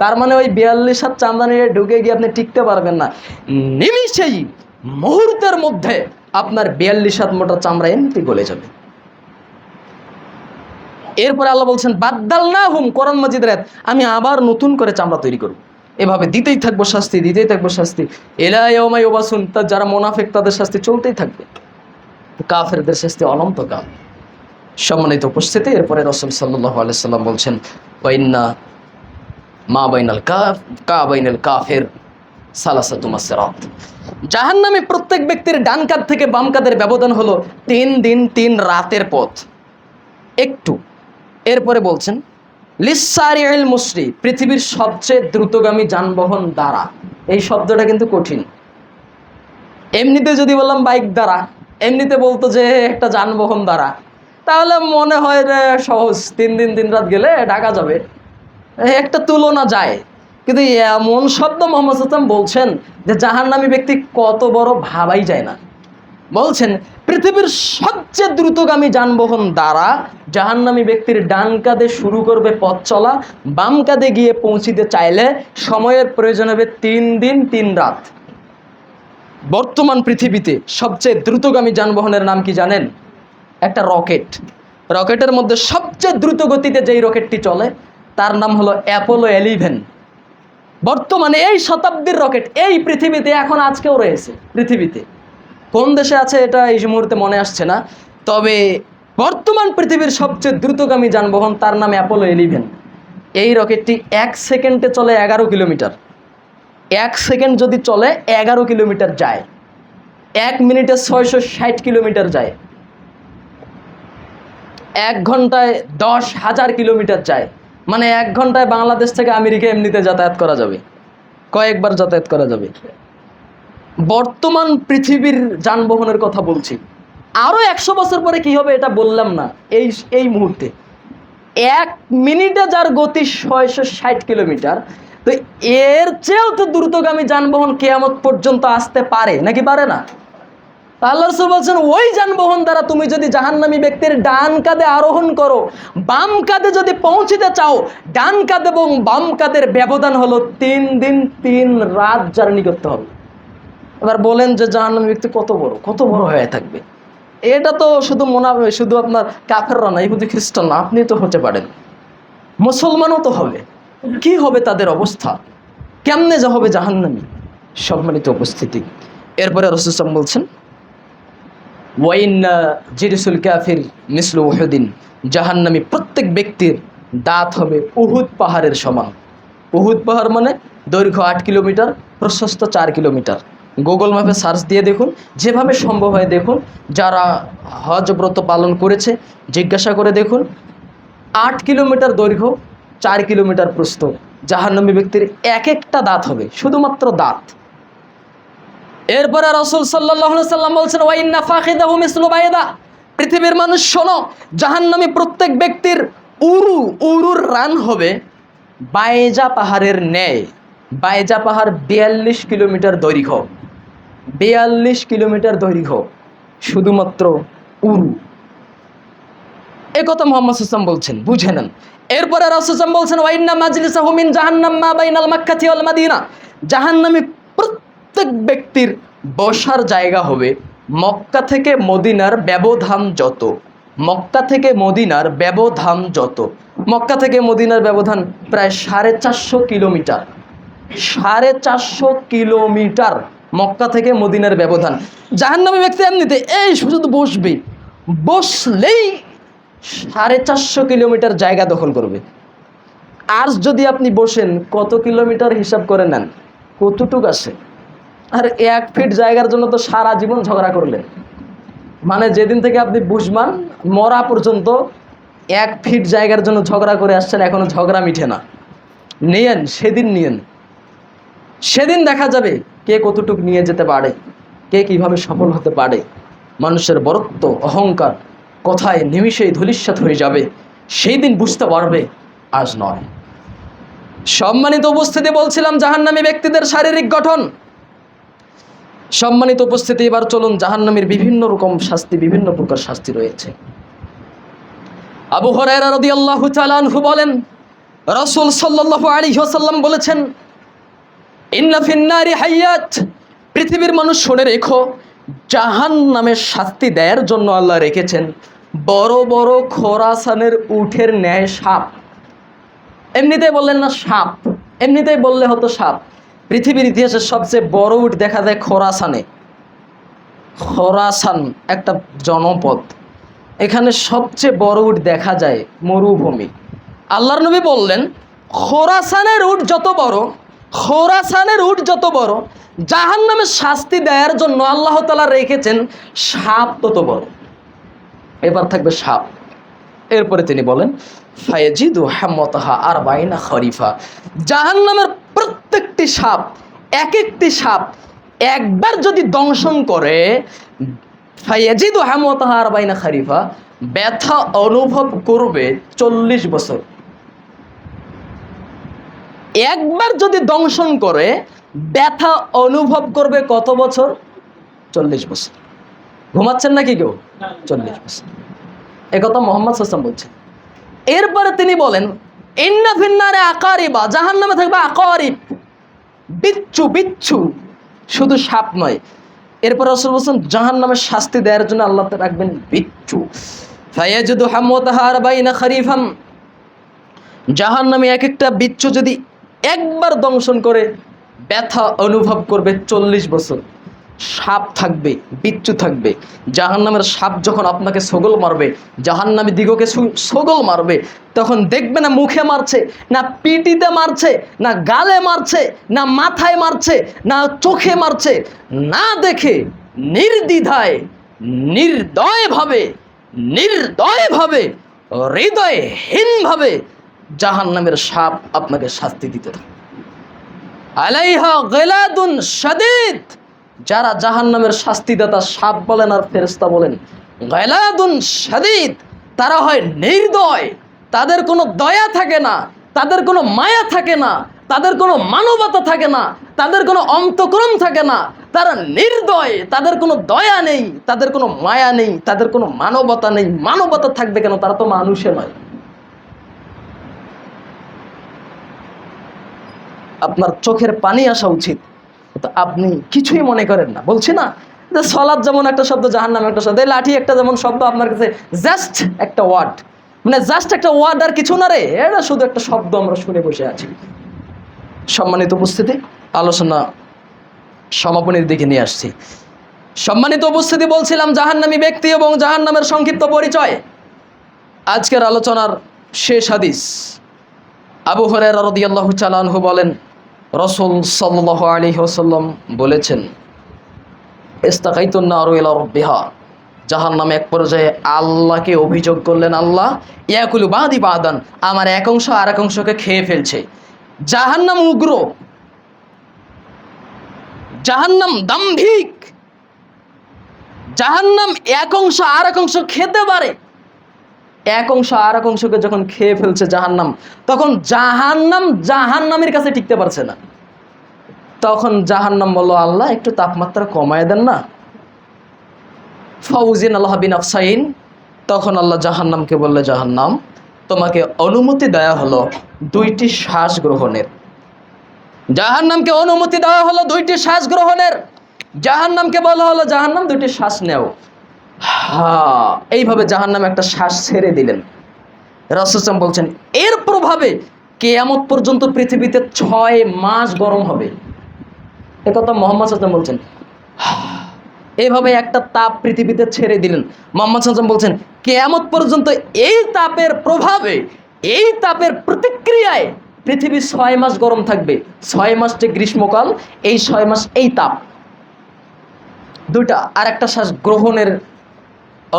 Speaker 1: তার মানে ওই 42 হাত চামড়া নিয়ে ঢুকে গিয়ে আপনি টিকতে পারবেন না, নিমিষেই মুহূর্তের মধ্যে আপনার 42 হাত মোটা চামড়া এমনি গলে যাবে। এরপরে আল্লাহ বলছেন, বাদদালনাহুম, কোরআন মাজিদের আয়াত, আমি আবার নতুন করে চামড়া তৈরি করব। এভাবে দিতেই থাকবো শাস্তি, দিতেই থাকবো শাস্তি, ইলা ইয়াউমা ইউবাসুন। যারা মুনাফিক তাদের শাস্তি চলতেই থাকবে, কাফেরদের শাস্তি অনন্তকাল। সম্মানিত উপস্থিতি, এরপরে রাসূল সাল্লাল্লাহু আলাইহি সাল্লাম বলছেন, ওয়াইন্না মা বাইনাল বাইনাল কাফির সালাসাতু মাসরাত। জাহান্নামী প্রত্যেক ব্যক্তির ডান কাঁধ থেকে বাম কাঁধের ব্যবধান হলো 3 দিন 3 রাতের পথ, একটু। এরপরে বলছেন, লিসারিল মুসরি, পৃথিবীর সবচেয়ে দ্রুতগামী যানবাহন দ্বারা। এই শব্দটা কিন্তু কঠিন। এমনিতে যদি বললাম বাইক দ্বারা, এমনিতে বলতো যে একটা যানবাহন দ্বারা, তাহলে মনে হয় যে সহজ, 3 দিন 3 রাত গেলে ঢাকা যাবে, একটা তুলনা যায়। কিন্তু এমন শব্দ মুহাম্মদ সাল্লাল্লাহু আলাইহি ওয়াসাল্লাম বলছেন যে জাহান্নামী ব্যক্তি কত বড় ভাবাই যায় না। বলছেন, পৃথিবীর সবচেয়ে দ্রুতগামী যানবাহন দ্বারা জাহান্নামী ব্যক্তির ডান কাঁধে শুরু করবে পথ চলা, বাম কাঁধে গিয়ে পৌঁছিতে চাইলে সময়ের প্রয়োজন হবে 3 দিন 3 রাত। বর্তমান পৃথিবীতে সবচেয়ে দ্রুতগামী যানবাহনের নাম কি জানেন? একটা রকেট। রকেটের মধ্যে সবচেয়ে দ্রুত গতিতে যেই রকেটটি চলে তার নাম হলো অ্যাপোলো 11। বর্তমানে এই শতাব্দীর রকেট এই পৃথিবীতে এখন আজকেও রয়েছে। পৃথিবীতে কোন দেশে আছে এটা এই মুহূর্তে মনে আসছে না, তবে বর্তমান পৃথিবীর সবচেয়ে দ্রুতগামী যানবাহন তার নাম অ্যাপোলো 11। এই রকেটটি 1 সেকেন্ডে চলে 11 কিলোমিটার। 1 সেকেন্ড যদি চলে 11 কিলোমিটার যায়, 1 মিনিটে 660 কিলোমিটার যায়, 1 ঘন্টায় 10,000 কিলোমিটার যায়। মানে 1 ঘন্টায় বাংলাদেশ থেকে আমেরিকা এমনিতে যাতায়াত করা যাবে, কয়েকবার যাতায়াত করা যাবে। বর্তমান পৃথিবীর যানবাহনের কথা বলছি। আরও 100 বছর পরে কি হবে এটা বললাম না, এই মুহূর্তে 1 মিনিটে যার গতি 660 কিলোমিটার, তো এর চেয়েও তো দ্রুতগামী যানবাহন কিয়ামত পর্যন্ত আসতে পারে নাকি পারে না? আল্লাহ রাসূল বলছেন, ওই যানবাহন দ্বারা তুমি যদি জাহান্নামী ব্যক্তির ডান কাঁধে আরোহণ করো, বাম কাঁধে যদি পৌঁছিতে চাও, ডান কাঁধ এবং বাম কাঁধের ব্যবধান হলো 3 দিন 3 রাত জার্নি করতে হবে। এবার বলেন যে জাহান্নামী ব্যক্তি কত বড় হয়ে থাকবে? এটা তো শুধু আপনার কাফেররা না, ইহুদি খ্রিস্টান না, আপনি তো হতে পারেন, মুসলমানও তো হবে। কি হবে তাদের অবস্থা? কেমনে যা হবে জাহান্নামী? সম্মানিত উপস্থিতি, এরপরে রাসূল সাল্লাল্লাহু আলাইহি ওয়াসাল্লাম বলছেন, ওয়াইন্না জিরসুল কাফির মিসলু উহুদিন, জাহান্নামী প্রত্যেক ব্যক্তির দাঁত হবে উহুদ পাহাড়ের সমান। উহুদ পাহাড় মানে দৈর্ঘ্য 8 কিলোমিটার, প্রশস্ত 4 কিলোমিটার। গুগল ম্যাপে সার্চ দিয়ে দেখুন, যেভাবে সম্ভব হয় দেখুন, যারা হজ ব্রত পালন করেছে জিজ্ঞাসা করে দেখুন। 8 কিলোমিটার দৈর্ঘ্য, 4 কিলোমিটার প্রস্থ। জাহান্নামী ব্যক্তির এক একটা দাঁত হবে, শুধুমাত্র দাঁত। এরপরে রাসূল সাল্লাল্লাহু আলাইহি ওয়াসাল্লাম বলছেন, ওয়াইন্না ফাখিদাহু মিসলু বাইদা, পৃথিবীর মানুষ শোনো, জাহান্নামী প্রত্যেক ব্যক্তির উরুর রান হবে বাইজা পাহাড়ের ন্যায়। বাইজা পাহাড় 42 কিলোমিটার দৈর্ঘ্য, 42 কিলোমিটার দৈর্ঘ্য, শুধুমাত্র উরু। এ কথা মুহাম্মদ সাল্লাল্লাহু আলাইহি ওয়াসাল্লাম বলছেন, বুঝে নেন। এরপরে রাসূল সাল্লাল্লাহু আলাইহি ওয়াসাল্লাম বলছেন, ওয়াইন্না মাজলিসাহু মিন জাহান্নাম মা বাইনাল মাক্কাতি ওয়াল মাদিনা। জাহান্নামী প্রত্যেক ব্যক্তির বসার জায়গা হবে মক্কা থেকে মদিনার ব্যবধান যত। মক্কা থেকে মদিনার ব্যবধান যত। মক্কা থেকে মদিনার ব্যবধান প্রায় 450 কিলোমিটার। 450 কিলোমিটার মক্কা থেকে মদিনার ব্যবধান। জাহান্নামী ব্যক্তি এমনিতে এই শুধু বসবে, বসলেই 450 কিলোমিটার জায়গা দখল করবে। আর যদি আপনি বসেন, কত কিলোমিটার হিসাব করে নেন, কতটুক আসে? আর 1 ফিট জায়গার জন্য তো সারা জীবন ঝগড়া করলেন। মানে যেদিন থেকে আপনি বুঝমান মরা পর্যন্ত 1 ফিট জায়গার জন্য ঝগড়া করে আসছেন, এখনো ঝগড়া মিঠে না। নিয়েন, সেদিন নিয়েন, সেদিন দেখা যাবে কে কতটুক নিয়ে যেতে পারে, কে কিভাবে সফল হতে পারে। মানুষের বরত্ব অহংকার কথায় নিমিষেই ধূলিসাৎ হয়ে যাবে, সেই দিন বুঝতে পারবে, আজ নয়। সম্মানিত উপস্থিতি, বলছিলাম জাহান্নামী ব্যক্তিদের শারীরিক গঠন। সম্মানিত উপস্থিতি, এবার চলুন জাহান্নামীর বিভিন্ন রকম শাস্তি, বিভিন্ন প্রকার শাস্তি রয়েছে। আবু হুরায়রা রাদিয়াল্লাহু তাআলা আনহু বলেন, রাসূল সাল্লাল্লাহু আলাইহি ওয়াসাল্লাম বলেছেন, ইন্না ফিন নারি হাইয়াত। পৃথিবীর মানুষ শুনে রেখো, জাহান্নামের শাস্তি দেওয়ার জন্য আল্লাহ রেখেছেন বড় বড় খোরাসানের উটের ন্যায় সাপ। এমনিতেই বললেন না সাপ, এমনিতেই বললে হতো সাপ। পৃথিবীর ইতিহাসের সবচেয়ে বড় উট দেখা যায় খোরাসানে। খোরাসান একটা জনপদ, এখানে সবচেয়ে বড় উট দেখা যায় মরুভূমি। আল্লাহর নবী বললেন, খোরাসানের উট যত বড়, খোরাসানের উট যত বড়, জাহান্নামের শাস্তি দেওয়ার জন্য আল্লাহ তাআলা রেখেছেন সাপ তত বড়। এবার থাকবে সাপ। এরপরে তিনি বলেন, ফায়াজিদু হাম্মাতাহা আরবাইনা খরিফা। জাহান্নামের প্রত্যেকটি সাপ, এক একটি সাপ একবার যদি দংশন করে, ফায়াজিদু হাম্মাতাহা আরবাইনা খরিফা, ব্যথা অনুভব করবে 40 বছর। একবার যদি দংশন করে ব্যথা অনুভব করবে কত বছর? 40 বছর। ঘুমাচ্ছেন নাকি কেউ? 40 বছর। একথা মুহাম্মদ সাল্লাল্লাহু আলাইহি ওয়াসাল্লাম বলছেন। এরপরে তিনি বলেন, ইন্না ফিন নারে আকারিবা। জাহান্নামে থাকবে আকারিব, বিচ্ছু। বিচ্ছু শুধু সাপ নয়। এরপর রাসূল বলেন, জাহান্নামের শাস্তি দেওয়ার জন্য আল্লাহ রাখবেন বিচ্ছু। ফায়াজিদু হাম্মাতাহা আরবাইনা খরিফাম। জাহান্নামে এক একটা বিচ্ছু যদি একবার দংশন করে ব্যথা অনুভব করবে 40 বছর। সাপ থাকবে, বিচ্ছু থাকবে। জাহান্নামের সাপ যখন আপনাকে ছগল মারবে, জাহান্নামী দিগকে ছগল মারবে, তখন দেখবে না মুখে মারছে, না পিটিতে মারছে, না গালে মারছে, না মাথায় মারছে, না চোখে মারছে, না দেখে নির্দ্বিধায় নির্দয়ভাবে হৃদয়হীনভাবে জাহান্নামের সাপ আপনাকে শাস্তি দিতে থাকে। আলাইহা গিলাদুন শাদীদ। যারা জাহান্নামের শাস্তিদাতা সাপ বলেন আর ফেরেশতা বলেন, গিলাদুন শাদীদ, তারা হয় নির্দয়, তাদের কোনো দয়া থাকে না, তাদের কোনো মায়া থাকে না, তাদের কোনো মানবতা থাকে না, তাদের কোনো অন্তঃকরণ থাকে না, তারা নির্দয়, তাদের কোনো দয়া নেই, তাদের কোনো মায়া নেই, তাদের কোনো মানবতা নেই। মানবতা থাকবে কেন? তারা তো মানুষে নয়। আপনার চোখের পানি আসা উচিত, তো আপনি কিছুই মনে করেন না। বলছি না যে সলাৎ যেমন একটা শব্দ, জাহান্নাম একটা শব্দ, লাঠি একটা যেমন শব্দ, আপনার কাছে জাস্ট একটা ওয়ার্ড, মানে জাস্ট একটা ওয়ার্ড আর কিছু না রে, এটা শুধু একটা শব্দ, আমরা শুনে বসে আছি। সম্মানিত উপস্থিতি, আলোচনা সমাপনের দিকে নিয়ে আসছি। সম্মানিত উপস্থিতি, বলছিলাম জাহান্নামী ব্যক্তি এবং জাহান্নামের সংক্ষিপ্ত পরিচয়। আজকের আলোচনার শেষ হাদিস, আবু হুরায়রা রাদিয়াল্লাহু তাআলা আনহু বলেন, রাসূল সাল্লাল্লাহু আলাইহি ওয়াসাল্লাম বলেছেন, ইস্তাকাইতুন নারু ইলা রাব্বিহা। জাহান্নাম এক পর্যায়ে আল্লাহকে অভিযোগ করলেন, আল্লাহ ইয়াকুলু বাদি বাদান, আমার এক অংশ আর এক অংশকে খেয়ে ফেলছে। জাহান্নাম উগ্র, জাহান্নাম দাম্ভিক, জাহান্নাম এক অংশ আর এক অংশ খেতে পারে, এক অংশ আর এক অংশকে যখন খেয়ে ফেলছে জাহান্নাম, তখন জাহান্নামের কাছে টিকতে পারছে না। তখন জাহান্নাম বলল, আল্লাহ একটু তাপমাত্রা কমায় দেন না। ফাউজিন আল্লাহ বিন আফসাইন, তখন আল্লাহ জাহান্নামকে বললে, জাহান্নাম তোমাকে অনুমতি দেওয়া হলো 2টি শ্বাস গ্রহণের। জাহান্নামকে অনুমতি দেওয়া হলো 2টি শ্বাস গ্রহণের। জাহান্নামকে বলা হলো, জাহান্নাম 2টি শ্বাস নেও। এইভাবে জাহান্নাম একটা শ্বাস ছেড়ে দিলেন। রাসূল সাল্লাল্লাহু আলাইহি ওয়াসাল্লাম বলছেন, এর প্রভাবে কিয়ামত পর্যন্ত পৃথিবীতে 6 মাস গরম হবে। একথা মুহাম্মদ সাল্লাল্লাহু আলাইহি ওয়াসাল্লাম বলছেন। এইভাবে একটা তাপ পৃথিবীতে ছেড়ে দিলেন। মুহাম্মদ সাল্লাল্লাহু আলাইহি ওয়াসাল্লাম বলছেন, কিয়ামত পর্যন্ত এই তাপের প্রভাবে, এই তাপের প্রতিক্রিয়ায় পৃথিবী 6 মাস গরম থাকবে। 6 মাস যে গ্রীষ্মকাল, এই 6 মাস এই তাপ। 2টা আর একটা শ্বাস গ্রহণের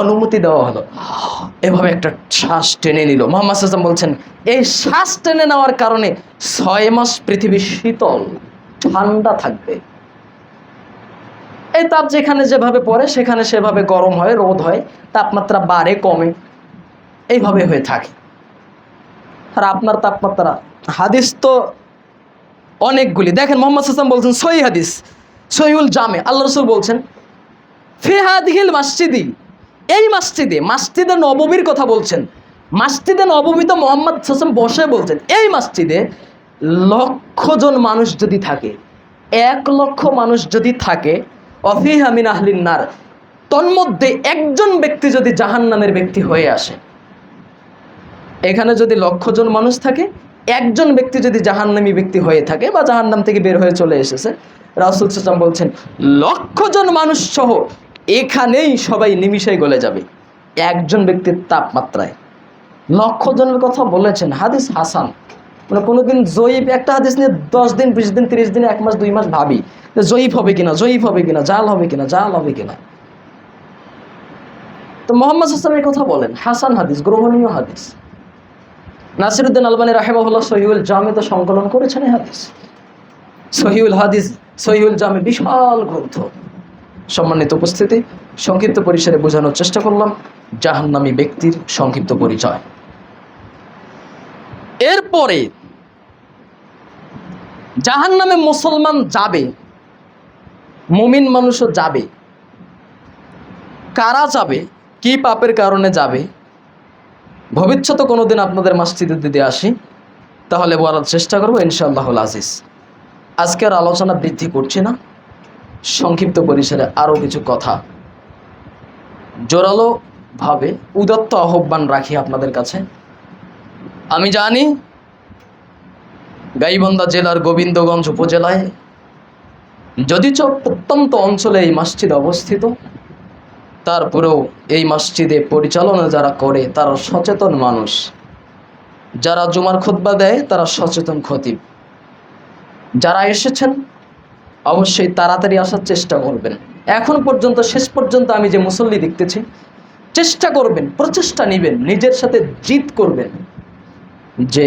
Speaker 1: অনুমতি দেওয়া হলো। এভাবে একটা শ্বাস টেনে নিল। মুহাম্মদ সাল্লাল্লাহু আলাইহি ওয়াসাল্লাম বলছেন, এই শ্বাস টেনে নেওয়ার কারণে 6 মাস পৃথিবী শীতল ঠান্ডা থাকবে। এই তাপ যেখানে যেভাবে পড়ে সেখানে সেভাবে গরম হয়, রোদ হয়, তাপমাত্রা বাড়ে কমে, এইভাবে হয়ে থাকে। আর আপনার তাপমাত্রা, হাদিস তো অনেকগুলি। দেখেন মুহাম্মদ সাল্লাল্লাহু আলাইহি ওয়াসাল্লাম বলছেন, সহিহ হাদিস, সহিহুল জামে, আল্লাহ রাসূল বলছেন, ফি হাদিহিল মসজিদি, এই মসজিদে, মসজিদে নববীর কথা বলছেন। মসজিদে নববীতে মুহাম্মদ সাল্লাল্লাহু আলাইহি ওয়াসাল্লাম বসে বলছেন, এই মসজিদে 1,00,000 জন মানুষ যদি থাকে, 1,00,000 মানুষ যদি থাকে, অফিহা মিন আহলিন নার, তন্মধ্যে একজন ব্যক্তি যদি জাহান্নামের ব্যক্তি হয়ে আসে, এখানে যদি 1,00,000 জন মানুষ থাকে, একজন ব্যক্তি যদি জাহান্নামী ব্যক্তি হয়ে থাকে বা জাহান্নাম থেকে বের হয়ে চলে এসেছে, রাসূল সাল্লাল্লাহু আলাইহি ওয়াসাল্লাম বলছেন 1,00,000 জন মানুষ সহ এখানেই সবাই নিমিষেই গলে যাবে একজন ব্যক্তির তাপমাত্রায়। 1,00,000 জনের কথা বলেছেন, হাদিস হাসান। মানে কোনোদিন জয়ীফ একটা হাদিস নিয়ে 10 দিন 20 দিন 30 দিন 1 মাস 2 মাস ভাবি জয়ীফ হবে কিনা, জয়ীফ হবে কিনা, জাল হবে কিনা, জাল হবে কিনা। তো মুহাম্মদ সাল্লাল্লাহু আলাইহি ওয়াসাল্লামের কথা বলেন, হাসান হাদিস, গ্রহণীয় হাদিস। নাসিরউদ্দিন আলবানী রাহিমাহুল্লাহ সহিহুল জামিতে সংকলন করেছেন এই হাদিস। সহিহুল হাদিস, সহিহুল জামি বিশাল গ্রন্থ। সম্মানিত উপস্থিতি, সংক্ষিপ্ত পরিসরে বোঝানোর চেষ্টা করলাম জাহান্নামী ব্যক্তির সংক্ষিপ্ত পরিচয়। এরপরে জাহান্নামে মুসলমান যাবে, মুমিন মানুষও যাবে। কারা যাবে, কি পাপের কারণে যাবে, ভবিষ্যতে কোনোদিন আপনাদের মসজিদে দিতে আসি, তাহলে বলার চেষ্টা করবো ইনশাআল্লাহুল আজিজ। আজকের আলোচনা বৃদ্ধি করছি না, সংক্ষিপ্ত পরিসরে আরও কিছু কথা জোরালোভাবে উদাত্ত আহ্বান রাখি আপনাদের কাছে। আমি জানি গাইবান্ধা জেলার গোবিন্দগঞ্জ উপজেলায় যদিচ প্রত্যন্ত অঞ্চলে এই মসজিদ অবস্থিত, তারপরেও এই মসজিদে পরিচালনা যারা করে তারা সচেতন মানুষ, যারা জুমার খুতবা দেয় তারা সচেতন খতিব। যারা এসেছেন অবশ্যই তাড়াতাড়ি আসার চেষ্টা করবেন। এখন পর্যন্ত, শেষ পর্যন্ত আমি যে মুসল্লি দেখতেছি, চেষ্টা করবেন, প্রচেষ্টা নেবেন, নিজের সাথে জিদ করবেন যে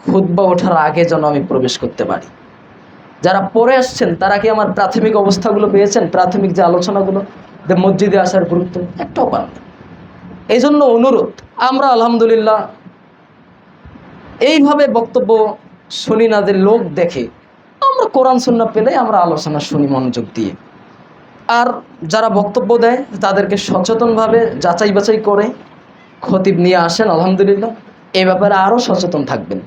Speaker 1: খুতবা ওঠার আগে যেন আমি প্রবেশ করতে পারি। যারা পরে আসছেন তারা কি আমার প্রাথমিক অবস্থাগুলো পেয়েছেন? প্রাথমিক যে আলোচনাগুলো, যে মসজিদে আসার গুরুত্ব একটাও পান। এই জন্য অনুরোধ, আমরা আলহামদুলিল্লাহ এইভাবে বক্তব্য শুনি না যে লোক দেখে, আমরা কোরআন সুন্নাহ পেলে আমরা আলোচনা শুনি মনোযোগ দিয়ে। আর যারা বক্তব্য দেয় তাদেরকে সচেতনভাবে যাচাই বাছাই করে খতিব নিয়ে আসেন। আলহামদুলিল্লাহ এই ব্যাপারে আরও সচেতন থাকবেন।